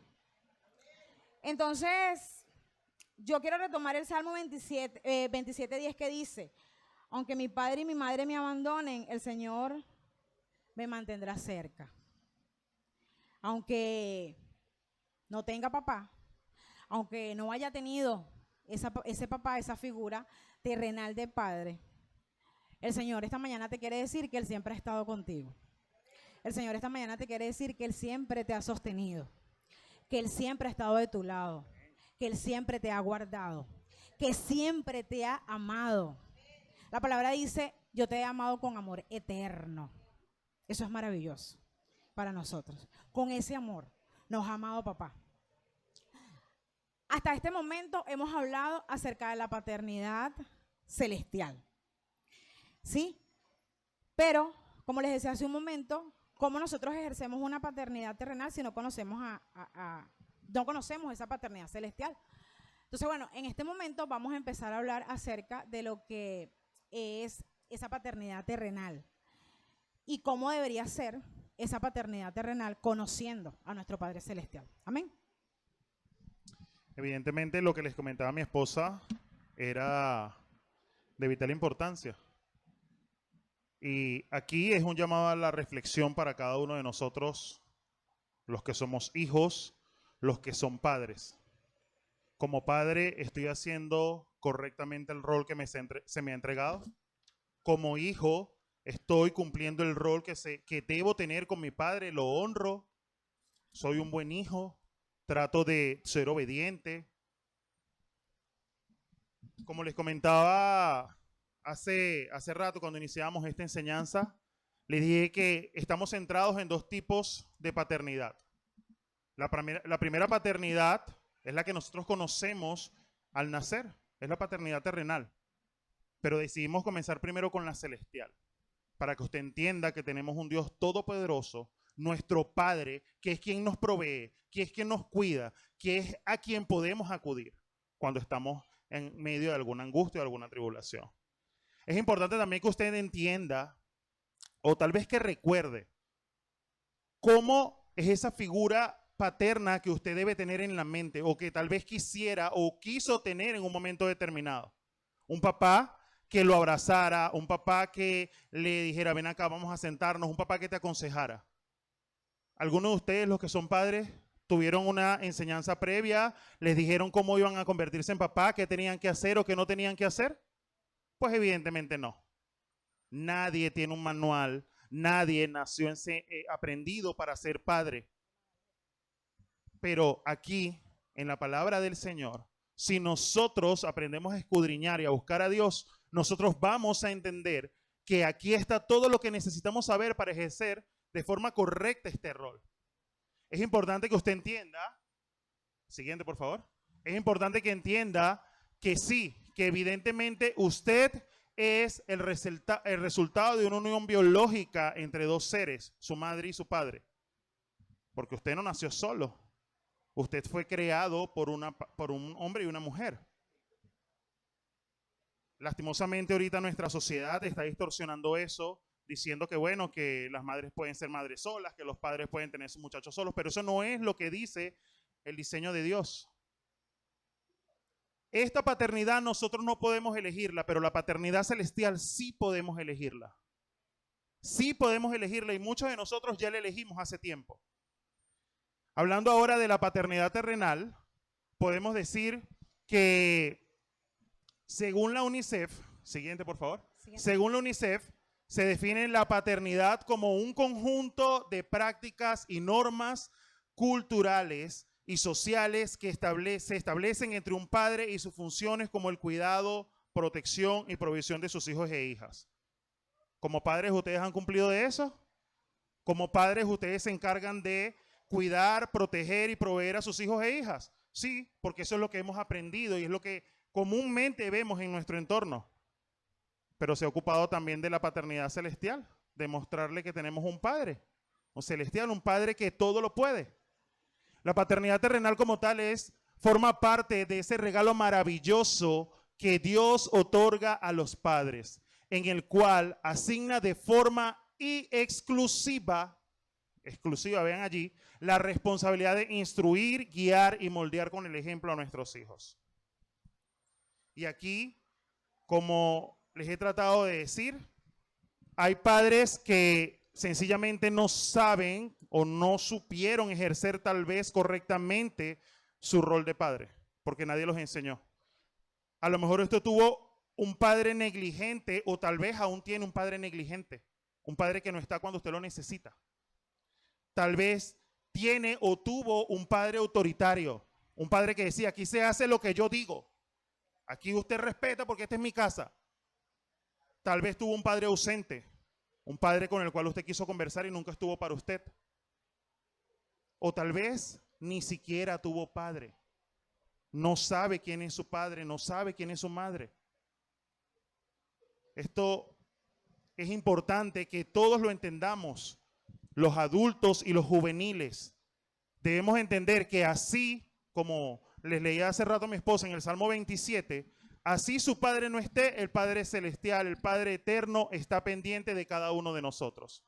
Entonces, yo quiero retomar el Salmo 27:10 que dice, aunque mi padre y mi madre me abandonen, el Señor me mantendrá cerca. Aunque no tenga papá, aunque no haya tenido ese papá, esa figura terrenal de padre, el Señor esta mañana te quiere decir que Él siempre ha estado contigo. El Señor esta mañana te quiere decir que Él siempre te ha sostenido, que Él siempre ha estado de tu lado, que Él siempre te ha guardado, que siempre te ha amado. La palabra dice, yo te he amado con amor eterno. Eso es maravilloso para nosotros. Con ese amor nos ha amado papá. Hasta este momento hemos hablado acerca de la paternidad celestial. ¿Sí? Pero, como les decía hace un momento, ¿cómo nosotros ejercemos una paternidad terrenal si no conocemos no conocemos esa paternidad celestial? Entonces, bueno, en este momento vamos a empezar a hablar acerca de lo que es esa paternidad terrenal y cómo debería ser esa paternidad terrenal conociendo a nuestro Padre Celestial. Amén. Evidentemente lo que les comentaba mi esposa era de vital importancia. Y aquí es un llamado a la reflexión para cada uno de nosotros, los que somos hijos, los que son padres. Como padre, ¿estoy haciendo correctamente el rol que se me ha entregado? Como hijo, ¿estoy cumpliendo el rol que debo tener con mi padre? ¿Lo honro? ¿Soy un buen hijo? ¿Trato de ser obediente? Como les comentaba hace rato cuando iniciamos esta enseñanza, les dije que estamos centrados en dos tipos de paternidad. La primera paternidad es la que nosotros conocemos al nacer, es la paternidad terrenal. Pero decidimos comenzar primero con la celestial, para que usted entienda que tenemos un Dios todopoderoso, nuestro Padre, que es quien nos provee, que es quien nos cuida, que es a quien podemos acudir cuando estamos en medio de alguna angustia o alguna tribulación. Es importante también que usted entienda, o tal vez que recuerde, cómo es esa figura paterna que usted debe tener en la mente, o que tal vez quisiera o quiso tener en un momento determinado. Un papá que lo abrazara, un papá que le dijera, ven acá, vamos a sentarnos, un papá que te aconsejara. ¿Algunos de ustedes, los que son padres, tuvieron una enseñanza previa? ¿Les dijeron cómo iban a convertirse en papá, qué tenían que hacer o qué no tenían que hacer? Pues evidentemente no. Nadie tiene un manual, nadie nació aprendido para ser padre. Pero aquí, en la palabra del Señor, si nosotros aprendemos a escudriñar y a buscar a Dios, nosotros vamos a entender que aquí está todo lo que necesitamos saber para ejercer de forma correcta este rol. Es importante que usted entienda, siguiente por favor, es importante que entienda que sí, que evidentemente usted es el resultado de una unión biológica entre dos seres, su madre y su padre. Porque usted no nació solo. Usted fue creado por un hombre y una mujer. Lastimosamente ahorita nuestra sociedad está distorsionando eso, diciendo que bueno, que las madres pueden ser madres solas, que los padres pueden tener sus muchachos solos, pero eso no es lo que dice el diseño de Dios. Esta paternidad nosotros no podemos elegirla, pero la paternidad celestial sí podemos elegirla. Sí podemos elegirla y muchos de nosotros ya la elegimos hace tiempo. Hablando ahora de la paternidad terrenal, podemos decir que según la UNICEF, siguiente por favor, según la UNICEF, se define la paternidad como un conjunto de prácticas y normas culturales y sociales que se establecen entre un padre y sus funciones como el cuidado, protección y provisión de sus hijos e hijas. Como padres, ¿ustedes han cumplido de eso? Como padres, ¿ustedes se encargan de cuidar, proteger y proveer a sus hijos e hijas? Sí, porque eso es lo que hemos aprendido y es lo que comúnmente vemos en nuestro entorno. Pero se ha ocupado también de la paternidad celestial, de mostrarle que tenemos un padre, un celestial, un padre que todo lo puede. La paternidad terrenal como tal forma parte de ese regalo maravilloso que Dios otorga a los padres, en el cual asigna de forma y exclusiva, vean allí, la responsabilidad de instruir, guiar y moldear con el ejemplo a nuestros hijos. Y aquí, como les he tratado de decir, hay padres que sencillamente no saben o no supieron ejercer tal vez correctamente su rol de padre, porque nadie los enseñó. A lo mejor usted tuvo un padre negligente o tal vez aún tiene un padre negligente, un padre que no está cuando usted lo necesita. Tal vez tiene o tuvo un padre autoritario, un padre que decía, aquí se hace lo que yo digo, aquí usted respeta porque esta es mi casa. Tal vez tuvo un padre ausente, un padre con el cual usted quiso conversar y nunca estuvo para usted. O tal vez ni siquiera tuvo padre. No sabe quién es su padre, no sabe quién es su madre. Esto es importante que todos lo entendamos, los adultos y los juveniles. Debemos entender que así, como les leía hace rato a mi esposa en el Salmo 27, así su Padre no esté, el Padre Celestial, el Padre Eterno está pendiente de cada uno de nosotros.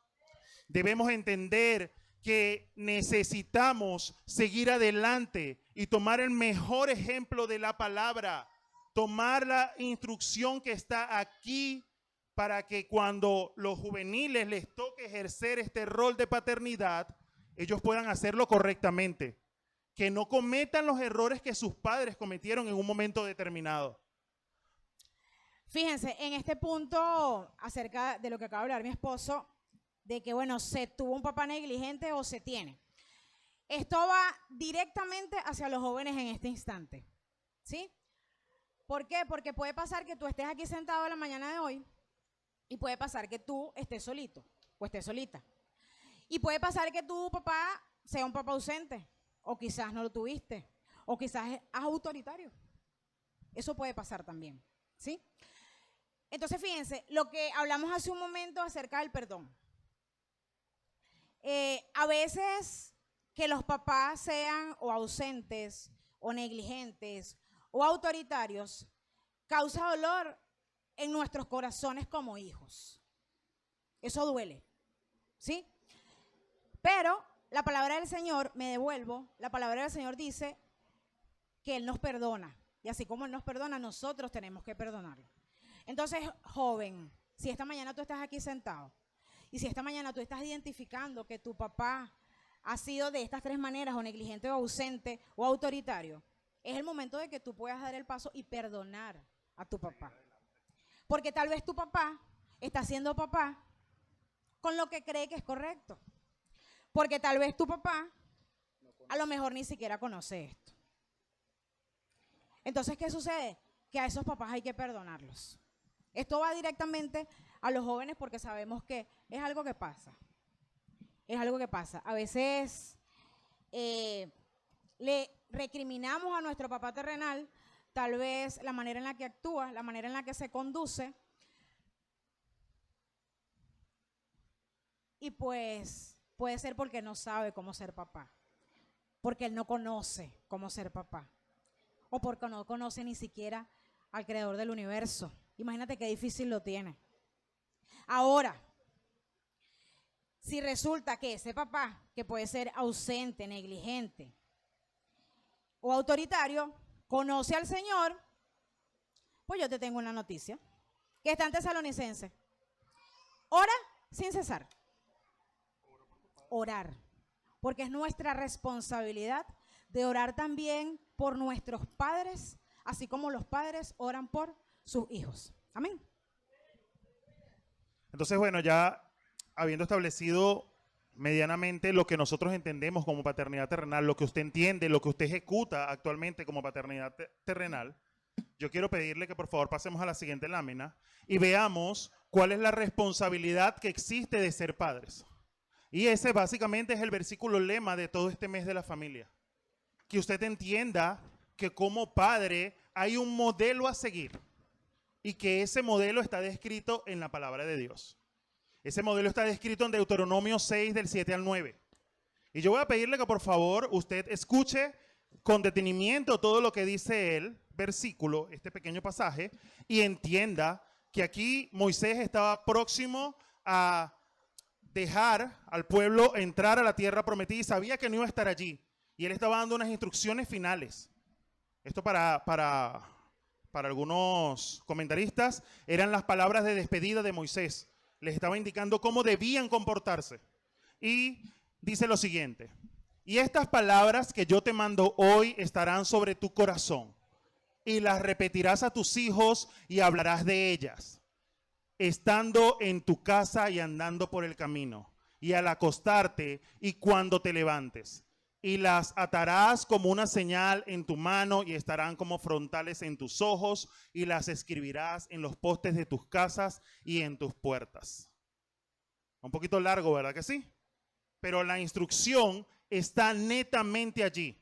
Debemos entender que necesitamos seguir adelante y tomar el mejor ejemplo de la palabra, tomar la instrucción que está aquí para que cuando los juveniles les toque ejercer este rol de paternidad, ellos puedan hacerlo correctamente, que no cometan los errores que sus padres cometieron en un momento determinado. Fíjense, en este punto, acerca de lo que acaba de hablar mi esposo, de que, bueno, se tuvo un papá negligente o se tiene. Esto va directamente hacia los jóvenes en este instante, ¿sí? ¿Por qué? Porque puede pasar que tú estés aquí sentado a la mañana de hoy y puede pasar que tú estés solito o estés solita. Y puede pasar que tu papá sea un papá ausente o quizás no lo tuviste o quizás es autoritario. Eso puede pasar también, ¿sí? Entonces, fíjense, lo que hablamos hace un momento acerca del perdón. A veces que los papás sean o ausentes o negligentes o autoritarios causa dolor en nuestros corazones como hijos. Eso duele, ¿sí? Pero la palabra del Señor, me devuelvo, la palabra del Señor dice que Él nos perdona. Y así como Él nos perdona, nosotros tenemos que perdonarlo. Entonces, joven, si esta mañana tú estás aquí sentado y si esta mañana tú estás identificando que tu papá ha sido de estas tres maneras, o negligente o ausente o autoritario, es el momento de que tú puedas dar el paso y perdonar a tu papá. Porque tal vez tu papá está siendo papá con lo que cree que es correcto. Porque tal vez tu papá a lo mejor ni siquiera conoce esto. Entonces, ¿qué sucede? Que a esos papás hay que perdonarlos. Esto va directamente a los jóvenes porque sabemos que es algo que pasa. Es algo que pasa. A veces le recriminamos a nuestro papá terrenal tal vez la manera en la que actúa, la manera en la que se conduce. Y pues puede ser porque no sabe cómo ser papá. Porque él no conoce cómo ser papá. O porque no conoce ni siquiera al creador del universo. Imagínate qué difícil lo tiene. Ahora, si resulta que ese papá, que puede ser ausente, negligente o autoritario, conoce al Señor, pues yo te tengo una noticia, que está en Tesalonicenses. Ora sin cesar. Orar, porque es nuestra responsabilidad de orar también por nuestros padres, así como los padres oran por sus hijos. Amén. Entonces, bueno, ya habiendo establecido medianamente lo que nosotros entendemos como paternidad terrenal, lo que usted entiende, lo que usted ejecuta actualmente como paternidad terrenal, yo quiero pedirle que por favor pasemos a la siguiente lámina y veamos cuál es la responsabilidad que existe de ser padres. Y ese básicamente es el versículo lema de todo este mes de la familia. Que usted entienda que como padre hay un modelo a seguir y que ese modelo está descrito en la palabra de Dios. Ese modelo está descrito en Deuteronomio 6 del 7 al 9. Y yo voy a pedirle que por favor usted escuche con detenimiento todo lo que dice el versículo, este pequeño pasaje, y entienda que aquí Moisés estaba próximo a dejar al pueblo entrar a la tierra prometida y sabía que no iba a estar allí. Y él estaba dando unas instrucciones finales. Esto para algunos comentaristas eran las palabras de despedida de Moisés. Les estaba indicando cómo debían comportarse. Y dice lo siguiente: y estas palabras que yo te mando hoy estarán sobre tu corazón, y las repetirás a tus hijos y hablarás de ellas, estando en tu casa y andando por el camino, y al acostarte y cuando te levantes. Y las atarás como una señal en tu mano y estarán como frontales en tus ojos, y las escribirás en los postes de tus casas y en tus puertas. Un poquito largo, ¿verdad que sí? Pero la instrucción está netamente allí.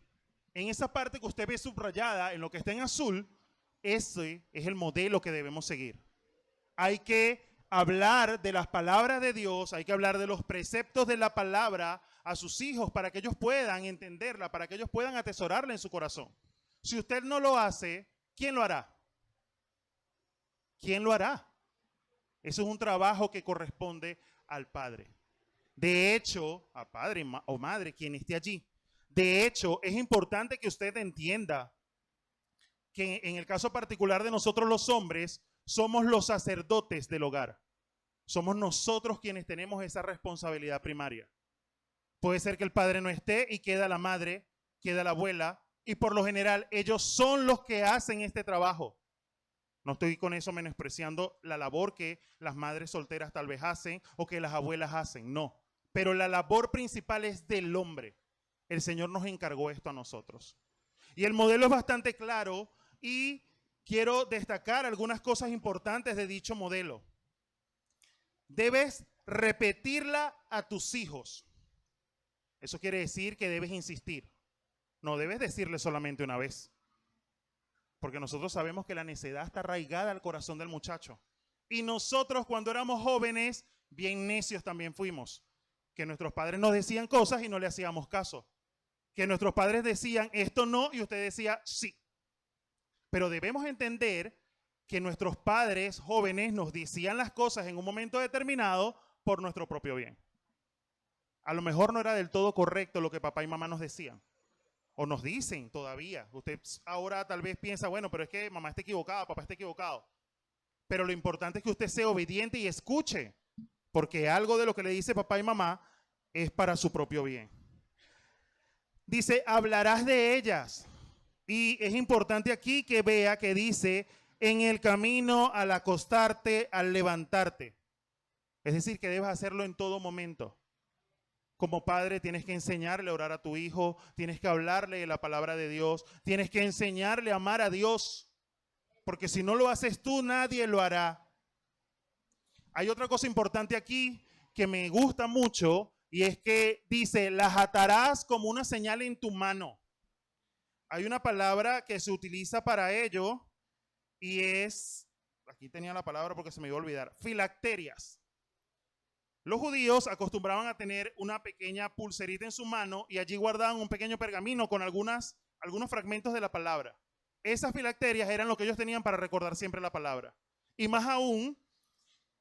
En esa parte que usted ve subrayada, en lo que está en azul, ese es el modelo que debemos seguir. Hay que hablar de las palabras de Dios, hay que hablar de los preceptos de la palabra a sus hijos para que ellos puedan entenderla, para que ellos puedan atesorarla en su corazón. Si usted no lo hace, ¿quién lo hará? ¿Quién lo hará? Eso es un trabajo que corresponde al padre. De hecho, a padre o madre, quien esté allí. De hecho, es importante que usted entienda que en el caso particular de nosotros los hombres, somos los sacerdotes del hogar. Somos nosotros quienes tenemos esa responsabilidad primaria. Puede ser que el padre no esté y queda la madre, queda la abuela, y por lo general ellos son los que hacen este trabajo. No estoy con eso menospreciando la labor que las madres solteras tal vez hacen o que las abuelas hacen, no. Pero la labor principal es del hombre. El Señor nos encargó esto a nosotros. Y el modelo es bastante claro y quiero destacar algunas cosas importantes de dicho modelo. Debes repetirla a tus hijos. Eso quiere decir que debes insistir. No debes decirle solamente una vez. Porque nosotros sabemos que la necedad está arraigada al corazón del muchacho. Y nosotros cuando éramos jóvenes, bien necios también fuimos. Que nuestros padres nos decían cosas y no le hacíamos caso. Que nuestros padres decían esto no y usted decía sí. Pero debemos entender que nuestros padres jóvenes nos decían las cosas en un momento determinado por nuestro propio bien. A lo mejor no era del todo correcto lo que papá y mamá nos decían. O nos dicen todavía. Usted ahora tal vez piensa, bueno, pero es que mamá está equivocada, papá está equivocado. Pero lo importante es que usted sea obediente y escuche. Porque algo de lo que le dice papá y mamá es para su propio bien. Dice, hablarás de ellas. Y es importante aquí que vea que dice, en el camino, al acostarte, al levantarte. Es decir, que debes hacerlo en todo momento. Como padre tienes que enseñarle a orar a tu hijo, tienes que hablarle de la palabra de Dios, tienes que enseñarle a amar a Dios, porque si no lo haces tú, nadie lo hará. Hay otra cosa importante aquí que me gusta mucho y es que dice, las atarás como una señal en tu mano. Hay una palabra que se utiliza para ello y es, aquí tenía la palabra porque se me iba a olvidar, filacterias. Los judíos acostumbraban a tener una pequeña pulserita en su mano y allí guardaban un pequeño pergamino con algunos fragmentos de la palabra. Esas filacterias eran lo que ellos tenían para recordar siempre la palabra. Y más aún,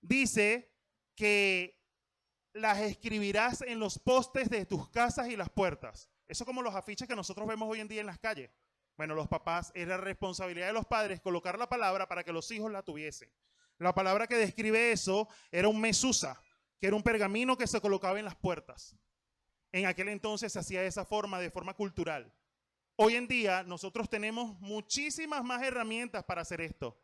dice que las escribirás en los postes de tus casas y las puertas. Eso como los afiches que nosotros vemos hoy en día en las calles. Bueno, los papás, era responsabilidad de los padres colocar la palabra para que los hijos la tuviesen. La palabra que describe eso era un mesusa, que era un pergamino que se colocaba en las puertas. En aquel entonces se hacía de esa forma, de forma cultural. Hoy en día nosotros tenemos muchísimas más herramientas para hacer esto.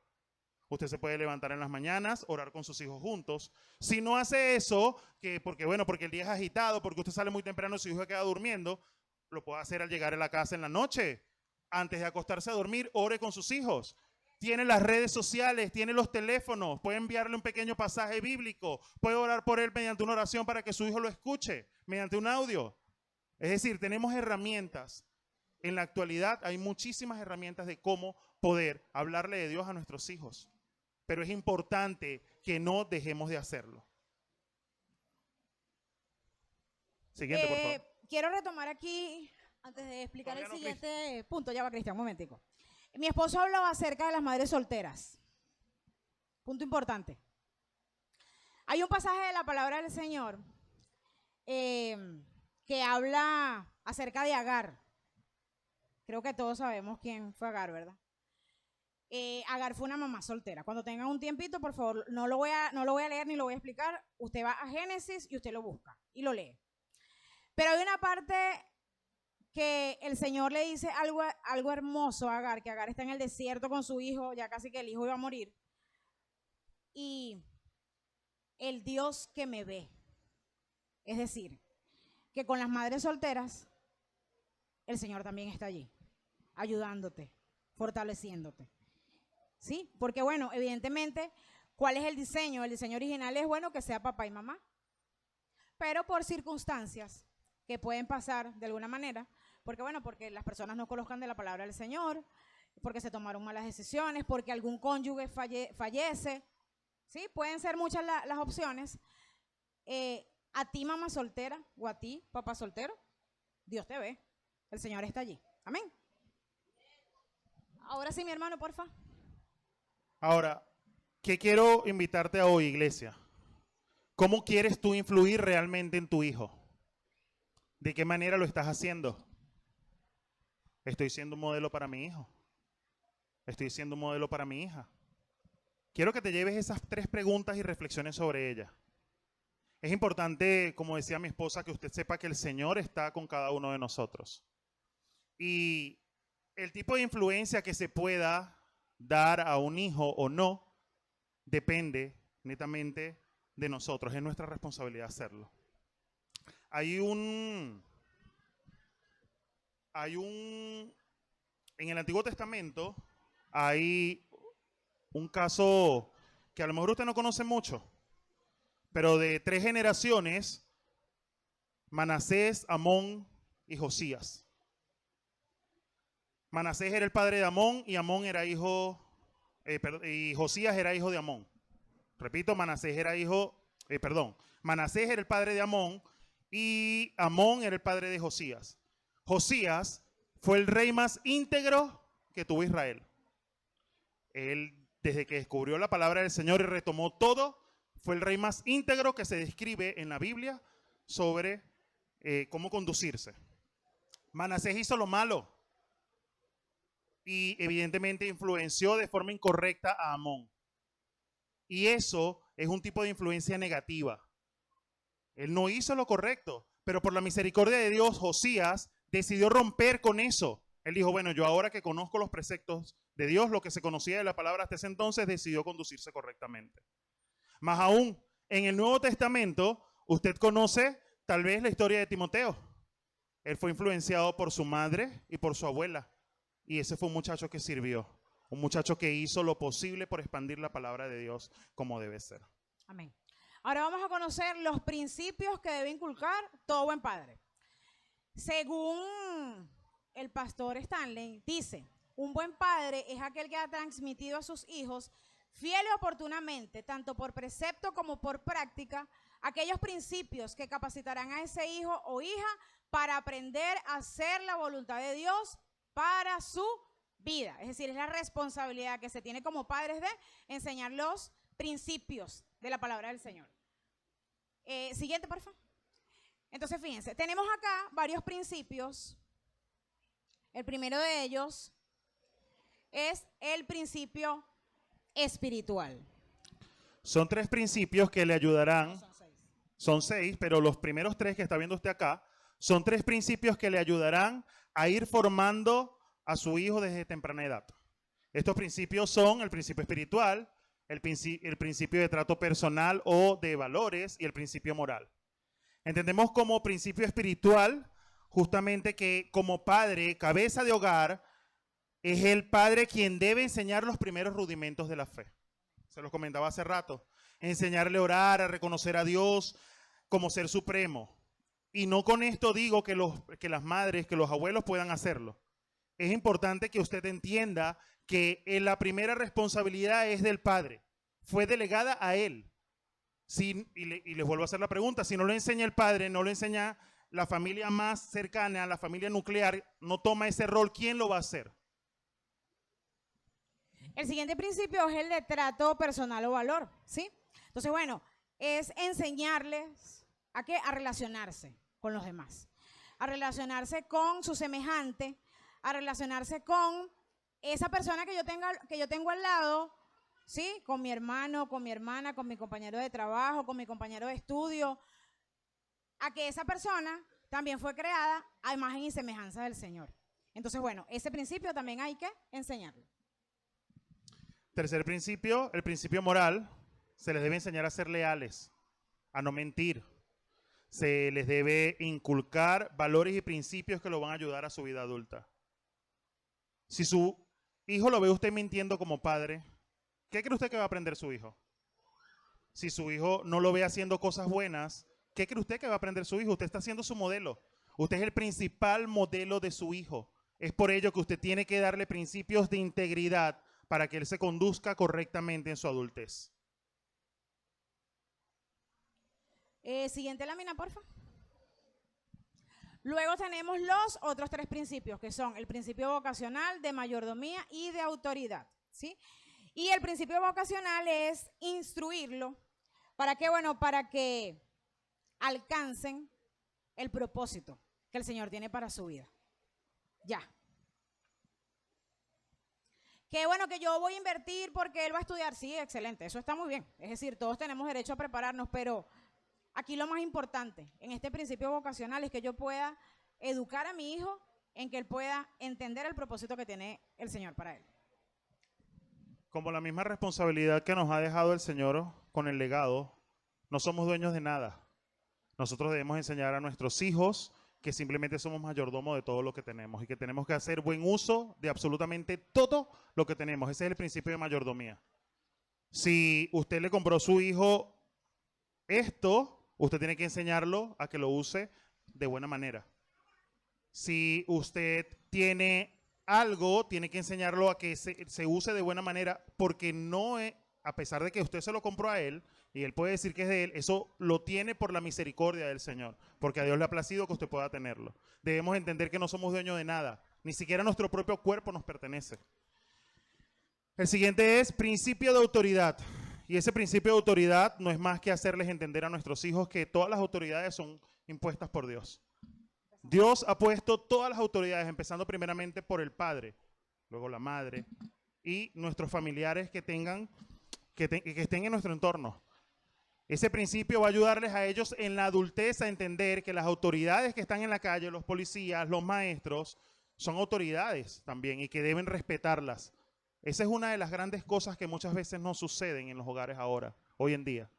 Usted se puede levantar en las mañanas, orar con sus hijos juntos. Si no hace eso, porque el día es agitado, porque usted sale muy temprano y su hijo queda durmiendo, lo puede hacer al llegar a la casa en la noche. Antes de acostarse a dormir, ore con sus hijos. Tiene las redes sociales, tiene los teléfonos, puede enviarle un pequeño pasaje bíblico, puede orar por él mediante una oración para que su hijo lo escuche, mediante un audio. Es decir, tenemos herramientas. En la actualidad hay muchísimas herramientas de cómo poder hablarle de Dios a nuestros hijos. Pero es importante que no dejemos de hacerlo. Siguiente, por favor. Quiero retomar aquí, antes de explicar el siguiente punto, ya va Cristian, un momentico. Mi esposo hablaba acerca de las madres solteras. Punto importante. Hay un pasaje de la palabra del Señor que habla acerca de Agar. Creo que todos sabemos quién fue Agar, ¿verdad? Agar fue una mamá soltera. Cuando tengan un tiempito, por favor, no lo voy a leer ni lo voy a explicar. Usted va a Génesis y usted lo busca y lo lee. Pero hay una parte que el Señor le dice algo hermoso a Agar, que Agar está en el desierto con su hijo, ya casi que el hijo iba a morir. Y el Dios que me ve. Es decir, que con las madres solteras, el Señor también está allí, ayudándote, fortaleciéndote. ¿Sí? Porque bueno, evidentemente, ¿cuál es el diseño? El diseño original es, bueno, que sea papá y mamá. Pero por circunstancias que pueden pasar de alguna manera, porque bueno, porque las personas no conozcan de la palabra del Señor, porque se tomaron malas decisiones, porque algún cónyuge fallece, ¿sí? Pueden ser muchas las opciones. A ti, mamá soltera, o a ti, papá soltero, Dios te ve, el Señor está allí. Amén. Ahora sí, mi hermano, porfa. Ahora, ¿qué quiero invitarte a hoy, iglesia? ¿Cómo quieres tú influir realmente en tu hijo? ¿De qué manera lo estás haciendo? Estoy siendo un modelo para mi hijo. Estoy siendo un modelo para mi hija. Quiero que te lleves esas 3 preguntas y reflexiones sobre ellas. Es importante, como decía mi esposa, que usted sepa que el Señor está con cada uno de nosotros. Y el tipo de influencia que se pueda dar a un hijo o no depende netamente de nosotros. Es nuestra responsabilidad hacerlo. En el Antiguo Testamento hay un caso que a lo mejor usted no conoce mucho, pero de 3 generaciones, Manasés, Amón y Josías. Manasés era el padre de Amón y Amón era hijo, y Josías era hijo de Amón. Repito, Manasés era Manasés era el padre de Amón y Amón era el padre de Josías. Josías fue el rey más íntegro que tuvo Israel. Él, desde que descubrió la palabra del Señor y retomó todo, fue el rey más íntegro que se describe en la Biblia sobre cómo conducirse. Manasés hizo lo malo y evidentemente influenció de forma incorrecta a Amón. Y eso es un tipo de influencia negativa. Él no hizo lo correcto, pero por la misericordia de Dios, Josías decidió romper con eso. Él dijo, bueno, yo ahora que conozco los preceptos de Dios, lo que se conocía de la palabra hasta ese entonces, decidió conducirse correctamente. Más aún, en el Nuevo Testamento, usted conoce tal vez la historia de Timoteo. Él fue influenciado por su madre y por su abuela. Y ese fue un muchacho que sirvió. Un muchacho que hizo lo posible por expandir la palabra de Dios como debe ser. Amén. Ahora vamos a conocer los principios que debe inculcar todo buen padre. Según el pastor Stanley, dice, un buen padre es aquel que ha transmitido a sus hijos fiel y oportunamente, tanto por precepto como por práctica, aquellos principios que capacitarán a ese hijo o hija para aprender a hacer la voluntad de Dios para su vida. Es decir, es la responsabilidad que se tiene como padres de enseñar los principios de la palabra del Señor. Siguiente, por favor. Entonces, fíjense, tenemos acá varios principios. El primero de ellos es el principio espiritual. Son 3 principios que le ayudarán. No, son 6. Son 6, pero los primeros 3 que está viendo usted acá son 3 principios que le ayudarán a ir formando a su hijo desde temprana edad. Estos principios son el principio espiritual, el principio de trato personal o de valores y el principio moral. Entendemos como principio espiritual justamente que como padre, cabeza de hogar, es el padre quien debe enseñar los primeros rudimentos de la fe. Se los comentaba hace rato. Enseñarle a orar, a reconocer a Dios como ser supremo. Y no con esto digo que las madres, que los abuelos puedan hacerlo. Es importante que usted entienda que la primera responsabilidad es del padre. Fue delegada a él. Y les vuelvo a hacer la pregunta, si no lo enseña el padre, no lo enseña la familia más cercana, la familia nuclear, no toma ese rol, ¿quién lo va a hacer? El siguiente principio es el de trato personal o valor, ¿sí? Entonces, bueno, es enseñarles ¿A qué? A relacionarse con los demás, a relacionarse con su semejante, a relacionarse con esa persona que yo tengo al lado, ¿sí? Con mi hermano, con mi hermana, con mi compañero de trabajo, con mi compañero de estudio, a que esa persona también fue creada a imagen y semejanza del Señor. Entonces, bueno, ese principio también hay que enseñarlo. Tercer principio, el principio moral. Se les debe enseñar a ser leales, a no mentir. Se les debe inculcar valores y principios que lo van a ayudar a su vida adulta. Si su hijo lo ve usted mintiendo como padre, ¿qué cree usted que va a aprender su hijo? Si su hijo no lo ve haciendo cosas buenas, ¿qué cree usted que va a aprender su hijo? Usted está siendo su modelo. Usted es el principal modelo de su hijo. Es por ello que usted tiene que darle principios de integridad para que él se conduzca correctamente en su adultez. Siguiente lámina, por favor. Luego tenemos los otros 3 principios, que son el principio vocacional, de mayordomía y de autoridad, ¿sí? Y el principio vocacional es instruirlo. ¿Para qué? Bueno, para que alcancen el propósito que el Señor tiene para su vida. Ya. Que bueno, que yo voy a invertir porque él va a estudiar. Sí, excelente, eso está muy bien. Es decir, todos tenemos derecho a prepararnos, pero aquí lo más importante en este principio vocacional es que yo pueda educar a mi hijo en que él pueda entender el propósito que tiene el Señor para él. Como la misma responsabilidad que nos ha dejado el Señor con el legado, no somos dueños de nada. Nosotros debemos enseñar a nuestros hijos que simplemente somos mayordomos de todo lo que tenemos y que tenemos que hacer buen uso de absolutamente todo lo que tenemos. Ese es el principio de mayordomía. Si usted le compró a su hijo esto, usted tiene que enseñarlo a que lo use de buena manera. Si usted tiene algo, tiene que enseñarlo a que se use de buena manera, porque no es, a pesar de que usted se lo compró a él, y él puede decir que es de él, eso lo tiene por la misericordia del Señor, porque a Dios le ha placido que usted pueda tenerlo. Debemos entender que no somos dueños de nada, ni siquiera nuestro propio cuerpo nos pertenece. El siguiente es principio de autoridad. Y ese principio de autoridad no es más que hacerles entender a nuestros hijos que todas las autoridades son impuestas por Dios. Dios ha puesto todas las autoridades, empezando primeramente por el padre, luego la madre y nuestros familiares que estén en nuestro entorno. Ese principio va a ayudarles a ellos en la adultez a entender que las autoridades que están en la calle, los policías, los maestros, son autoridades también y que deben respetarlas. Esa es una de las grandes cosas que muchas veces no suceden en los hogares ahora, hoy en día.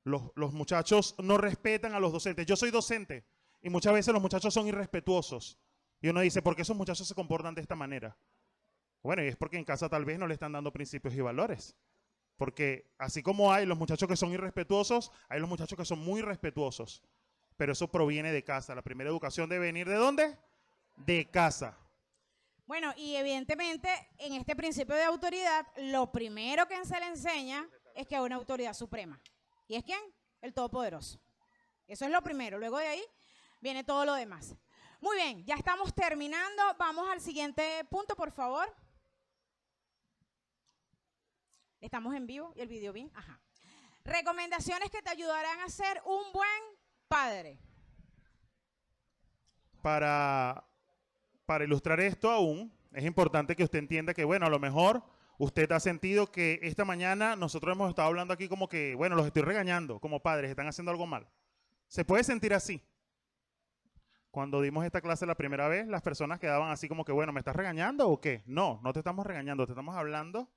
Los muchachos no respetan a los docentes. Yo soy docente y muchas veces los muchachos son irrespetuosos. Y uno dice, ¿por qué esos muchachos se comportan de esta manera? Bueno, y es porque en casa tal vez no le están dando principios y valores. Porque así como hay los muchachos que son irrespetuosos, hay los muchachos que son muy respetuosos. Pero eso proviene de casa. La primera educación debe venir ¿de dónde? De casa. Bueno, y evidentemente en este principio de autoridad, lo primero que se le enseña es que hay una autoridad suprema. ¿Y es quién? El Todopoderoso. Eso es lo primero. Luego de ahí viene todo lo demás. Muy bien, ya estamos terminando. Vamos al siguiente punto, por favor. Estamos en vivo y el video bien. Ajá. Recomendaciones que te ayudarán a ser un buen padre. Para ilustrar esto aún, es importante que usted entienda que, bueno, a lo mejor usted ha sentido que esta mañana nosotros hemos estado hablando aquí como que, bueno, los estoy regañando como padres, están haciendo algo mal. Se puede sentir así. Cuando dimos esta clase la primera vez, las personas quedaban así como que, bueno, ¿me estás regañando o qué? No, no te estamos regañando, te estamos hablando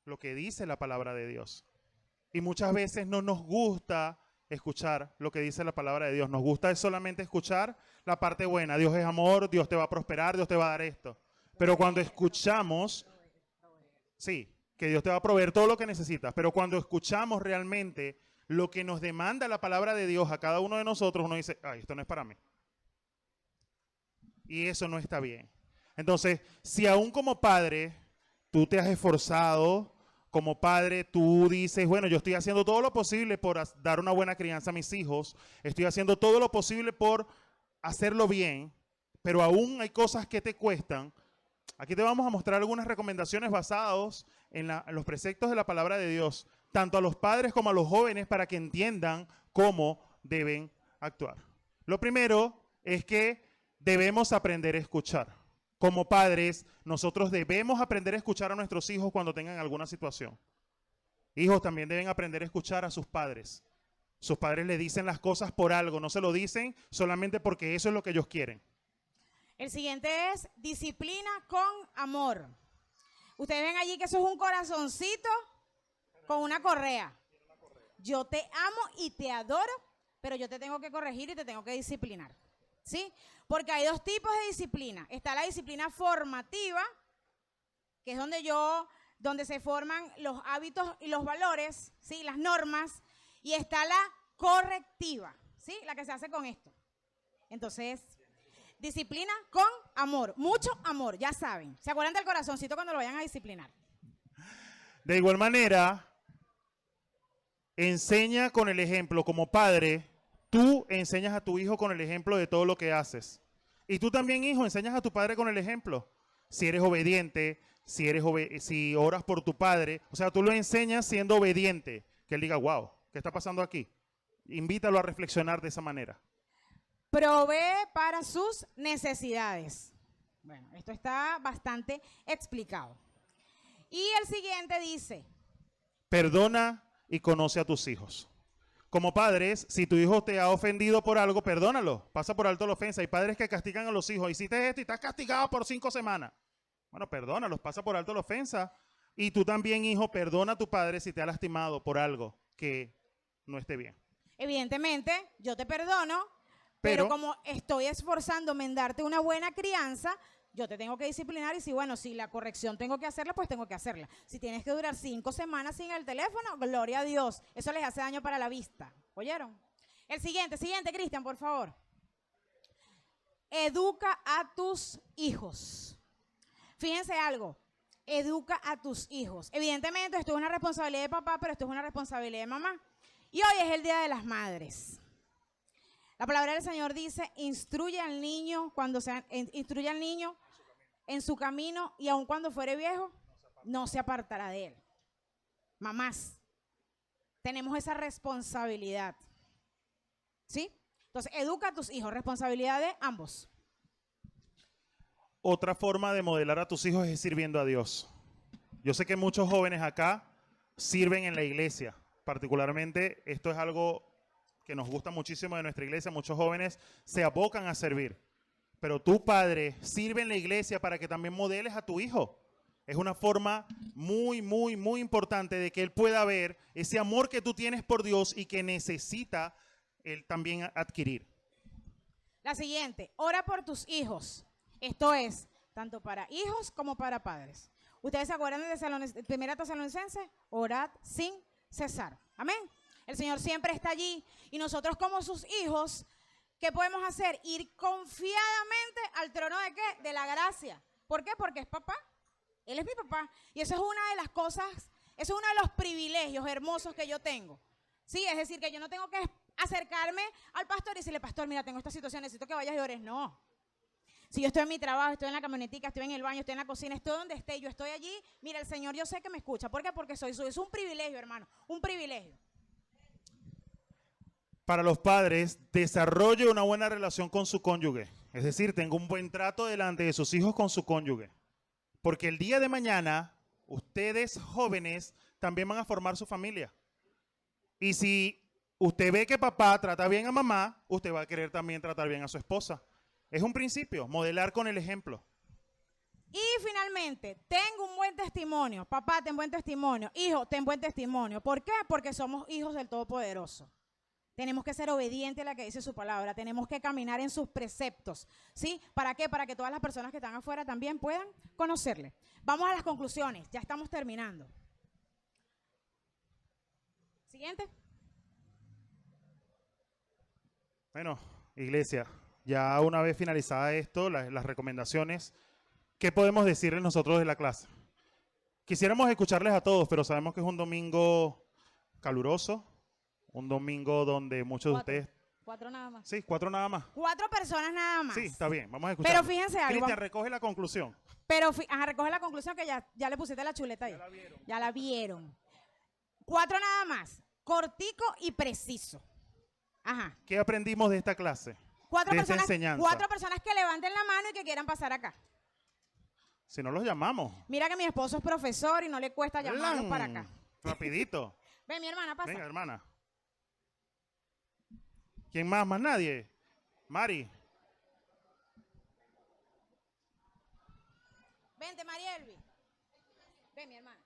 lo que dice la palabra de Dios. Y muchas veces no nos gusta escuchar lo que dice la palabra de Dios. Nos gusta es solamente escuchar la parte buena. Dios es amor, Dios te va a prosperar, Dios te va a dar esto. Pero cuando escuchamos, sí, que Dios te va a proveer todo lo que necesitas. Pero cuando escuchamos realmente lo que nos demanda la palabra de Dios a cada uno de nosotros, uno dice, ay, esto no es para mí. Y eso no está bien. Entonces, si aún como padre, tú te has esforzado, como padre, tú dices, bueno, yo estoy haciendo todo lo posible por dar una buena crianza a mis hijos, estoy haciendo todo lo posible por hacerlo bien, pero aún hay cosas que te cuestan. Aquí te vamos a mostrar algunas recomendaciones basadas en los preceptos de la palabra de Dios, tanto a los padres como a los jóvenes, para que entiendan cómo deben actuar. Lo primero es que debemos aprender a escuchar. Como padres, nosotros debemos aprender a escuchar a nuestros hijos cuando tengan alguna situación. Hijos también deben aprender a escuchar a sus padres. Sus padres le dicen las cosas por algo, no se lo dicen solamente porque eso es lo que ellos quieren. El siguiente es disciplina con amor. Ustedes ven allí que eso es un corazoncito con una correa. Yo te amo y te adoro, pero yo te tengo que corregir y te tengo que disciplinar. ¿Sí? Porque hay dos tipos de disciplina. Está la disciplina formativa, que es donde se forman los hábitos y los valores, ¿sí? Las normas, y está la correctiva, ¿sí? La que se hace con esto. Entonces, disciplina con amor, mucho amor, ya saben. ¿Se acuerdan del corazoncito cuando lo vayan a disciplinar? De igual manera, enseña con el ejemplo. Como padre, tú enseñas a tu hijo con el ejemplo de todo lo que haces. Y tú también, hijo, enseñas a tu padre con el ejemplo. Si eres obediente, si oras por tu padre, o sea, tú lo enseñas siendo obediente. Que él diga, wow, ¿qué está pasando aquí? Invítalo a reflexionar de esa manera. Provee para sus necesidades. Bueno, esto está bastante explicado. Y el siguiente dice: perdona y conoce a tus hijos. Como padres, si tu hijo te ha ofendido por algo, perdónalo, pasa por alto la ofensa. Hay padres que castigan a los hijos. Hiciste esto y estás castigado por 5 semanas. Bueno, perdónalos, pasa por alto la ofensa. Y tú también, hijo, perdona a tu padre si te ha lastimado por algo que no esté bien. Evidentemente, yo te perdono, pero como estoy esforzándome en darte una buena crianza, yo te tengo que disciplinar y si la corrección tengo que hacerla, pues tengo que hacerla. Si tienes que durar 5 semanas sin el teléfono, gloria a Dios. Eso les hace daño para la vista. ¿Oyeron? El siguiente, Cristian, por favor. Educa a tus hijos. Fíjense algo. Educa a tus hijos. Evidentemente, esto es una responsabilidad de papá, pero esto es una responsabilidad de mamá. Y hoy es el Día de las Madres. La palabra del Señor dice: instruye al niño en su camino, y aun cuando fuere viejo, no se apartará de él. Mamás, tenemos esa responsabilidad. ¿Sí? Entonces, educa a tus hijos, responsabilidad de ambos. Otra forma de modelar a tus hijos es sirviendo a Dios. Yo sé que muchos jóvenes acá sirven en la iglesia. Particularmente, esto es algo que nos gusta muchísimo de nuestra iglesia. Muchos jóvenes se abocan a servir. Pero tú, padre, sirve en la iglesia para que también modeles a tu hijo. Es una forma muy, muy, muy importante de que él pueda ver ese amor que tú tienes por Dios y que necesita él también adquirir. La siguiente, ora por tus hijos. Esto es tanto para hijos como para padres. ¿Ustedes se acuerdan de 1 Tesalonicenses? Orad sin cesar. Amén. El Señor siempre está allí. Y nosotros como sus hijos, ¿qué podemos hacer? Ir confiadamente al trono ¿de qué? De la gracia. ¿Por qué? Porque es papá. Él es mi papá. Y eso es una de las cosas, eso es uno de los privilegios hermosos que yo tengo. Sí, es decir, que yo no tengo que acercarme al pastor y decirle: pastor, mira, tengo esta situación, necesito que vayas y ores. No. Si yo estoy en mi trabajo, estoy en la camionetica, estoy en el baño, estoy en la cocina, estoy donde esté, yo estoy allí, mira, el Señor yo sé que me escucha. ¿Por qué? Porque es un privilegio, hermano, un privilegio. Para los padres, desarrolle una buena relación con su cónyuge. Es decir, tenga un buen trato delante de sus hijos con su cónyuge. Porque el día de mañana, ustedes jóvenes también van a formar su familia. Y si usted ve que papá trata bien a mamá, usted va a querer también tratar bien a su esposa. Es un principio, modelar con el ejemplo. Y finalmente, ten un buen testimonio. Papá, ten buen testimonio. Hijo, ten buen testimonio. ¿Por qué? Porque somos hijos del Todopoderoso. Tenemos que ser obedientes a la que dice su palabra. Tenemos que caminar en sus preceptos. ¿Sí? ¿Para qué? Para que todas las personas que están afuera también puedan conocerle. Vamos a las conclusiones. Ya estamos terminando. Siguiente. Bueno, iglesia, ya una vez finalizada esto, las recomendaciones, ¿qué podemos decirles nosotros de la clase? Quisiéramos escucharles a todos, pero sabemos que es un domingo caluroso, un domingo donde muchos de ustedes... 4 nada más. Sí, 4 nada más. 4 personas nada más. Sí, está bien, vamos a escuchar. Pero fíjense algo. Cristian, recoge la conclusión. Pero recoge la conclusión que ya le pusiste la chuleta ahí. Ya la vieron. 4 nada más. Cortico y preciso. Ajá. ¿Qué aprendimos de esta clase? De esta enseñanza. 4 personas que levanten la mano y que quieran pasar acá. Si no los llamamos. Mira que mi esposo es profesor y no le cuesta llamarlos para acá. Rapidito. Ven, mi hermana, pasa. Venga, hermana. ¿Quién más? ¿Más nadie? Mari. Vente, Marielvi. Ven, mi hermana.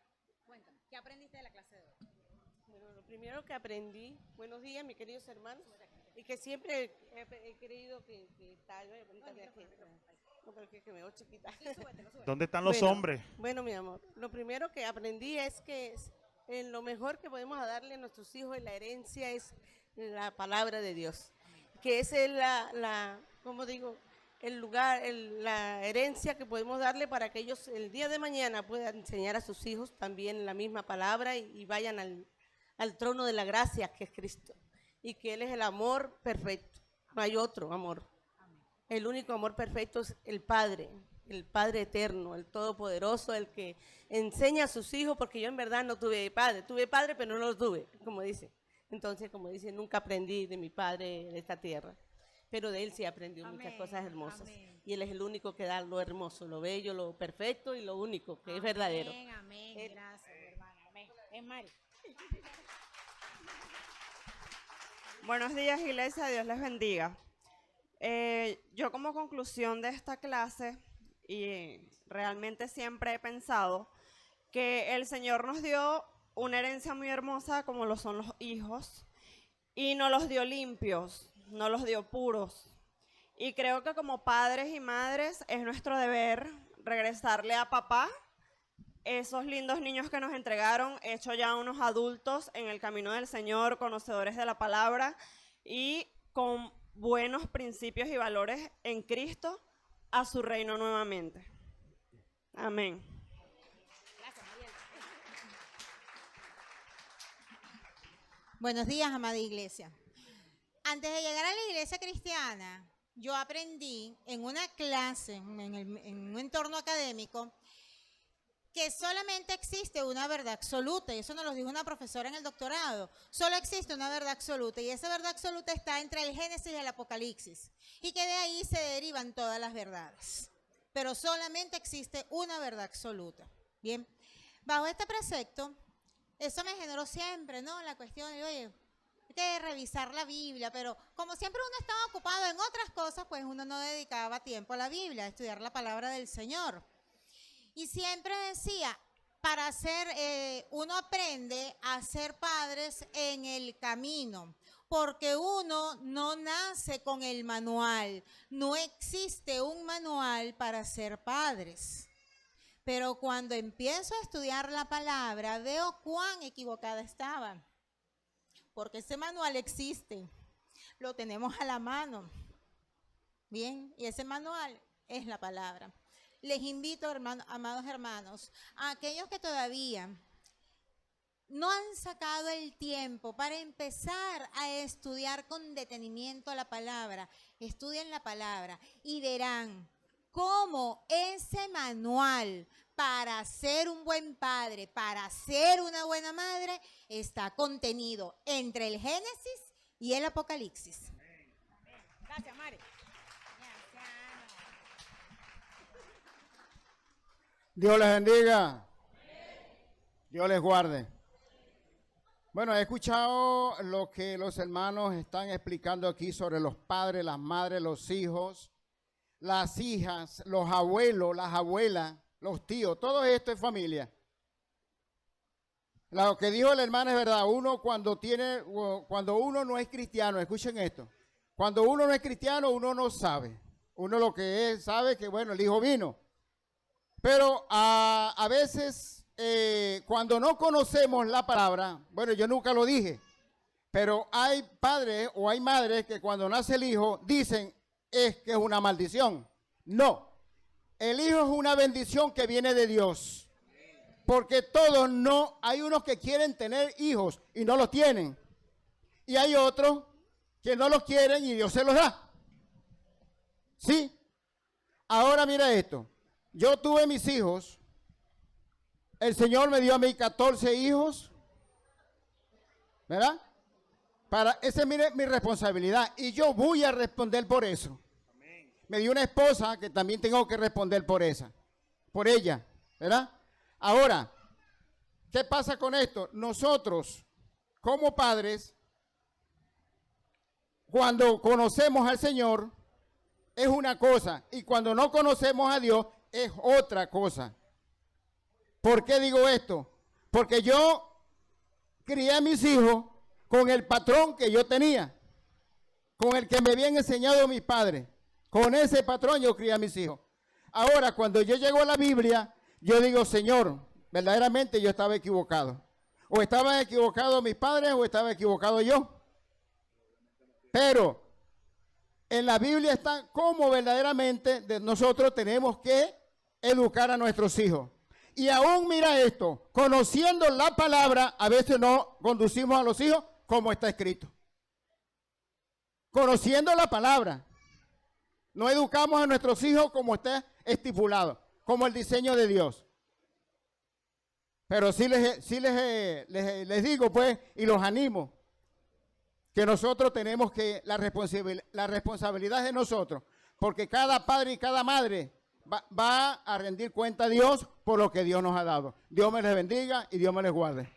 Cuéntame, ¿qué aprendiste de la clase de hoy? Bueno, lo primero que aprendí, buenos días, mis queridos hermanos, y que siempre he creído que tal vez, no, pero que me veo chiquita. Sí, súbete. ¿Dónde están los Bueno, hombres? Bueno, mi amor, lo primero que aprendí es que en lo mejor que podemos darle a nuestros hijos en la herencia es la palabra de Dios, que esa es ¿cómo digo? El lugar, la herencia que podemos darle para que ellos el día de mañana puedan enseñar a sus hijos también la misma palabra y vayan al trono de la gracia que es Cristo y que Él es el amor perfecto, no hay otro amor. El único amor perfecto es el Padre eterno, el todopoderoso, el que enseña a sus hijos, porque yo en verdad no tuve padre pero no lo tuve, como dice. Entonces, como dice, nunca aprendí de mi padre de esta tierra, pero de él sí aprendió muchas cosas hermosas. Amén. Y él es el único que da lo hermoso, lo bello, lo perfecto y lo único, que es verdadero. Amén, gracias, mi hermana. Amén. Es Mari. Buenos días, iglesia, Dios les bendiga. Yo como conclusión de esta clase, y realmente siempre he pensado que el Señor nos dio una herencia muy hermosa como lo son los hijos, y nos los dio limpios, nos los dio puros. Y creo que como padres y madres es nuestro deber regresarle a papá esos lindos niños que nos entregaron, hechos ya unos adultos en el camino del Señor, conocedores de la palabra y con buenos principios y valores en Cristo, a su reino nuevamente. Amén. Buenos días, amada iglesia. Antes de llegar a la iglesia cristiana, yo aprendí en una clase, en un entorno académico, que solamente existe una verdad absoluta, y eso nos lo dijo una profesora en el doctorado. Solo existe una verdad absoluta, y esa verdad absoluta está entre el Génesis y el Apocalipsis, y que de ahí se derivan todas las verdades. Pero solamente existe una verdad absoluta. Bien, bajo este precepto, eso me generó siempre, ¿no? La cuestión de, oye, hay que revisar la Biblia, pero como siempre uno estaba ocupado en otras cosas, pues uno no dedicaba tiempo a la Biblia, a estudiar la palabra del Señor. Y siempre decía, uno aprende a ser padres en el camino, porque uno no nace con el manual, no existe un manual para ser padres. Pero cuando empiezo a estudiar la palabra, veo cuán equivocada estaba, porque ese manual existe, lo tenemos a la mano, bien, y ese manual es la palabra. Les invito, amados hermanos, a aquellos que todavía no han sacado el tiempo para empezar a estudiar con detenimiento la palabra, estudien la palabra y verán cómo ese manual para ser un buen padre, para ser una buena madre, está contenido entre el Génesis y el Apocalipsis. Gracias, Mari. Dios les bendiga. Dios les guarde. Bueno, he escuchado lo que los hermanos están explicando aquí sobre los padres, las madres, los hijos, las hijas, los abuelos, las abuelas, los tíos. Todo esto es familia. Lo que dijo el hermano es verdad. Cuando uno no es cristiano, escuchen esto. Cuando uno no es cristiano, uno no sabe. Uno lo que es, sabe que, bueno, el hijo vino. Pero a veces, cuando no conocemos la palabra, bueno, yo nunca lo dije, pero hay padres o hay madres que cuando nace el hijo dicen es que es una maldición. No, el hijo es una bendición que viene de Dios. Porque todos no, hay unos que quieren tener hijos y no los tienen. Y hay otros que no los quieren y Dios se los da. ¿Sí? Ahora mira esto. Yo tuve mis hijos, el Señor me dio a mí 14 hijos, ¿verdad? Esa es mi responsabilidad y yo voy a responder por eso. Me dio una esposa que también tengo que responder por ella, ¿verdad? Ahora, ¿qué pasa con esto? Nosotros, como padres, cuando conocemos al Señor, es una cosa, y cuando no conocemos a Dios, es otra cosa. ¿Por qué digo esto? Porque yo crié a mis hijos con el patrón que yo tenía, con el que me habían enseñado mis padres. Con ese patrón yo crié a mis hijos. Ahora, cuando yo llego a la Biblia, yo digo, Señor, verdaderamente yo estaba equivocado. O estaban equivocados mis padres o estaba equivocado yo. Pero en la Biblia está cómo verdaderamente nosotros tenemos que educar a nuestros hijos. Y aún mira esto, conociendo la palabra, a veces no conducimos a los hijos como está escrito. Conociendo la palabra. No educamos a nuestros hijos como está estipulado, como el diseño de Dios. Pero sí les digo, pues, y los animo, que nosotros tenemos que, la responsabilidad de nosotros, porque cada padre y cada madre va a rendir cuenta a Dios por lo que Dios nos ha dado. Dios me les bendiga y Dios me les guarde.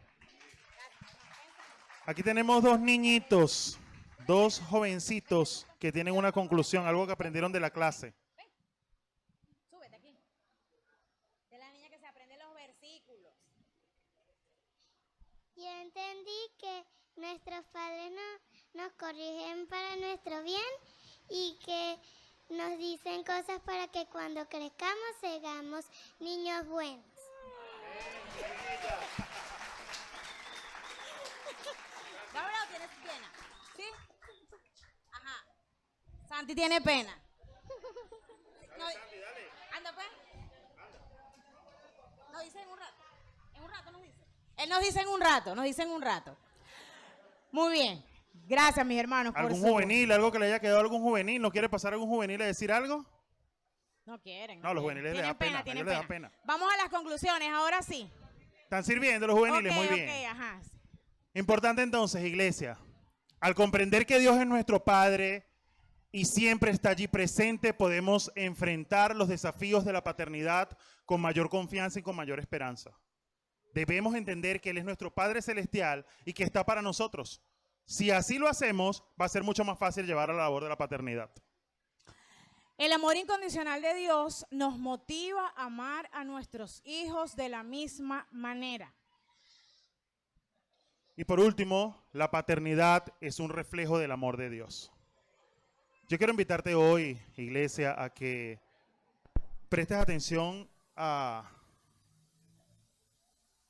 Aquí tenemos dos niñitos, dos jovencitos que tienen una conclusión, algo que aprendieron de la clase. Súbete aquí. De la niña que se aprende los versículos. Yo entendí que nuestros padres nos corrigen para nuestro bien y que nos dicen cosas para que cuando crezcamos seamos niños buenos. Gabriel, ¿tienes pena? ¿Sí? Ajá. Santi tiene pena. No, anda pues. Nos dice en un rato. En un rato nos dice. Él nos dice en un rato. Muy bien. Gracias, mis hermanos. ¿Algún juvenil, algo que le haya quedado a algún juvenil? ¿No quiere pasar algún juvenil a decir algo? No quieren. No, los juveniles les da pena. A ellos les da pena. Vamos a las conclusiones, ahora sí. Están sirviendo los juveniles, muy bien. Ajá. Importante entonces, iglesia, al comprender que Dios es nuestro Padre y siempre está allí presente, podemos enfrentar los desafíos de la paternidad con mayor confianza y con mayor esperanza. Debemos entender que Él es nuestro Padre Celestial y que está para nosotros. Si así lo hacemos, va a ser mucho más fácil llevar a la labor de la paternidad. El amor incondicional de Dios nos motiva a amar a nuestros hijos de la misma manera. Y por último, la paternidad es un reflejo del amor de Dios. Yo quiero invitarte hoy, iglesia, a que prestes atención a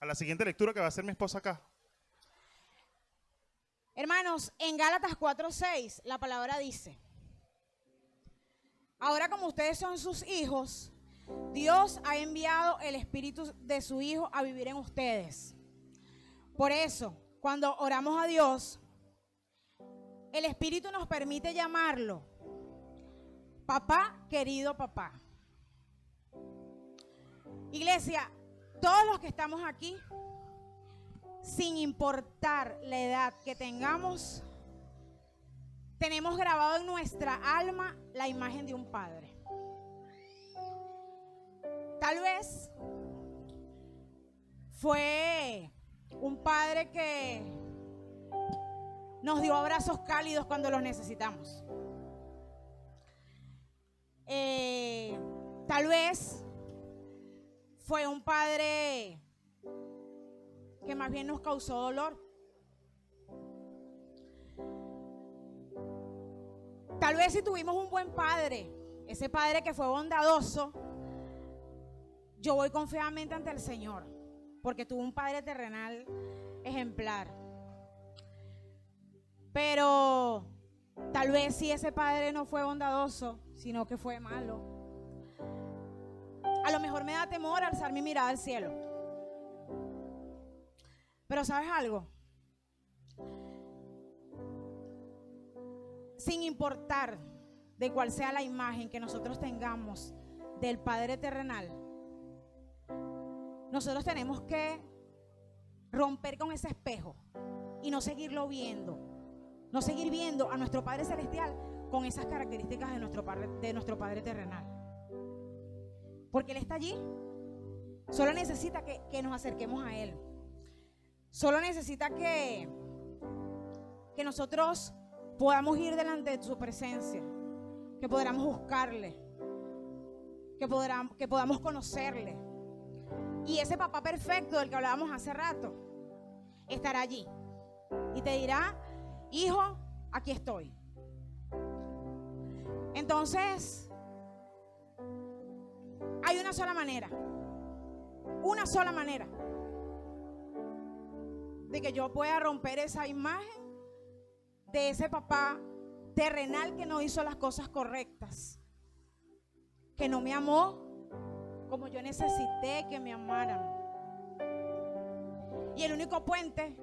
la siguiente lectura que va a hacer mi esposa acá. Hermanos, en Gálatas 4:6 la palabra dice: ahora como ustedes son sus hijos, Dios ha enviado el Espíritu de su Hijo a vivir en ustedes. Por eso, cuando oramos a Dios, el Espíritu nos permite llamarlo papá, querido papá. Iglesia, todos los que estamos aquí, sin importar la edad que tengamos, tenemos grabado en nuestra alma la imagen de un padre. Tal vez fue un padre que nos dio abrazos cálidos cuando los necesitamos. Tal vez fue un padre que más bien nos causó dolor. Tal vez si tuvimos un buen padre, ese padre que fue bondadoso, yo voy confiadamente ante el Señor, porque tuve un padre terrenal ejemplar. Pero tal vez si ese padre no fue bondadoso, sino que fue malo, a lo mejor me da temor alzar mi mirada al cielo. Pero ¿sabes algo? Sin importar de cuál sea la imagen que nosotros tengamos del Padre terrenal, nosotros tenemos que romper con ese espejo y no seguirlo viendo No seguir viendo a nuestro Padre Celestial con esas características de nuestro Padre terrenal. Porque Él está allí. Solo necesita que nos acerquemos a Él. Solo necesita que nosotros podamos ir delante de su presencia, que podamos buscarle, que podamos conocerle. Y ese papá perfecto del que hablábamos hace rato estará allí y te dirá: hijo, aquí estoy. Entonces, hay una sola manera de que yo pueda romper esa imagen de ese papá terrenal que no hizo las cosas correctas, que no me amó como yo necesité que me amaran. Y el único puente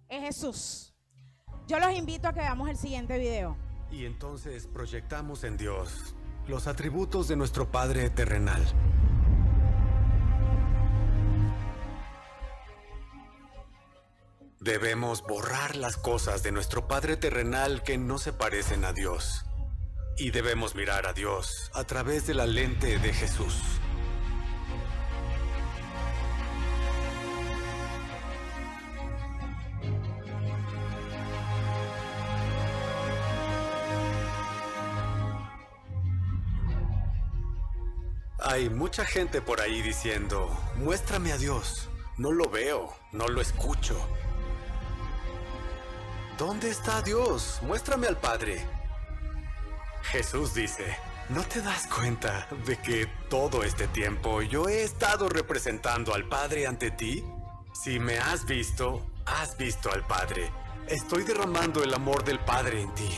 es Jesús. Yo los invito a que veamos el siguiente video. Y entonces proyectamos en Dios los atributos de nuestro Padre terrenal. Debemos borrar las cosas de nuestro Padre terrenal que no se parecen a Dios. Y debemos mirar a Dios a través de la lente de Jesús. Hay mucha gente por ahí diciendo: muéstrame a Dios. No lo veo, no lo escucho. ¿Dónde está Dios? Muéstrame al Padre. Jesús dice: ¿no te das cuenta de que todo este tiempo yo he estado representando al Padre ante ti? Si me has visto al Padre. Estoy derramando el amor del Padre en ti.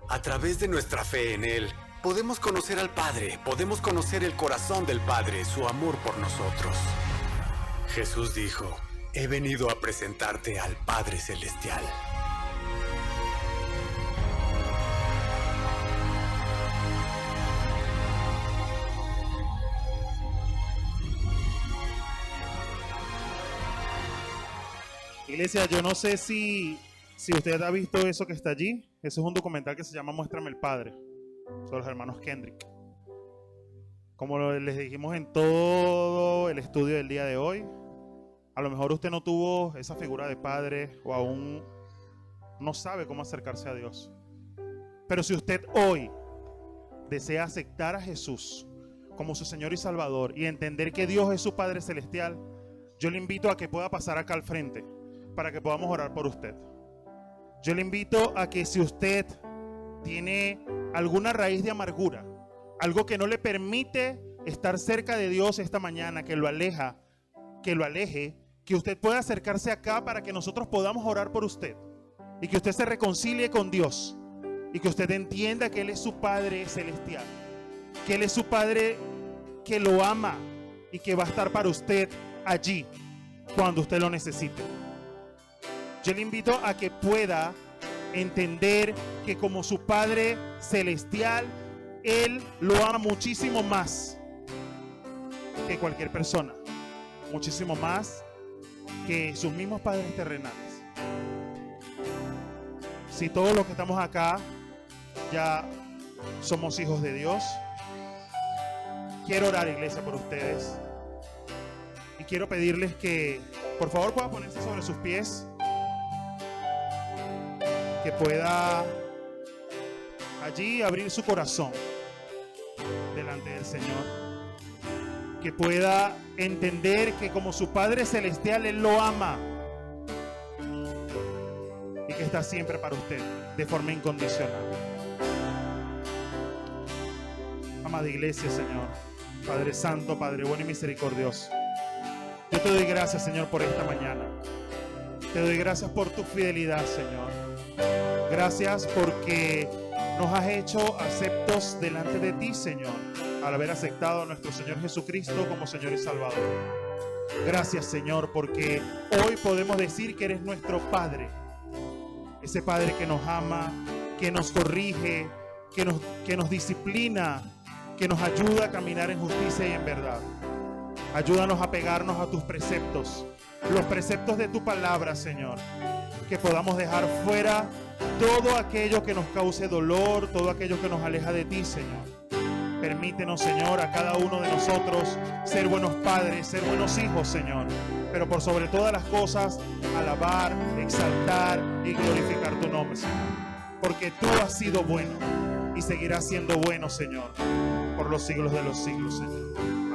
A través de nuestra fe en Él, podemos conocer al Padre, podemos conocer el corazón del Padre, su amor por nosotros. Jesús dijo: he venido a presentarte al Padre Celestial. Iglesia, yo no sé si usted ha visto eso que está allí. Ese es un documental que se llama Muéstrame el Padre, son los hermanos Kendrick. Como les dijimos en todo el estudio del día de hoy, a lo mejor usted no tuvo esa figura de padre o aún no sabe cómo acercarse a Dios. Pero si usted hoy desea aceptar a Jesús como su Señor y Salvador y entender que Dios es su Padre Celestial, yo le invito a que pueda pasar acá al frente para que podamos orar por usted. Yo le invito a que si usted tiene alguna raíz de amargura, algo que no le permite estar cerca de Dios esta mañana, que lo aleje, que usted pueda acercarse acá para que nosotros podamos orar por usted y que usted se reconcilie con Dios y que usted entienda que Él es su Padre Celestial, que Él es su Padre que lo ama y que va a estar para usted allí cuando usted lo necesite. Yo le invito a que pueda entender que como su Padre Celestial, Él lo ama muchísimo más que cualquier persona, muchísimo más que sus mismos padres terrenales. Si todos los que estamos acá ya somos hijos de Dios, quiero orar, iglesia, por ustedes. Y quiero pedirles que por favor pueda ponerse sobre sus pies, que pueda allí abrir su corazón delante del Señor, que pueda entender que como su Padre Celestial Él lo ama y que está siempre para usted de forma incondicional. Amada iglesia, Señor, Padre Santo, Padre bueno y misericordioso, yo te doy gracias, Señor, por esta mañana. Te doy gracias por tu fidelidad, Señor. Gracias porque nos has hecho aceptos delante de ti, Señor, al haber aceptado a nuestro Señor Jesucristo como Señor y Salvador. Gracias, Señor, porque hoy podemos decir que eres nuestro Padre. Ese Padre que nos ama, que nos corrige, que nos disciplina, que nos ayuda a caminar en justicia y en verdad. Ayúdanos a pegarnos a tus preceptos, los preceptos de tu palabra, Señor. Que podamos dejar fuera todo aquello que nos cause dolor, todo aquello que nos aleja de ti, Señor. Permítenos, Señor, a cada uno de nosotros ser buenos padres, ser buenos hijos, Señor. Pero por sobre todas las cosas, alabar, exaltar y glorificar tu nombre, Señor. Porque tú has sido bueno y seguirás siendo bueno, Señor, por los siglos de los siglos, Señor.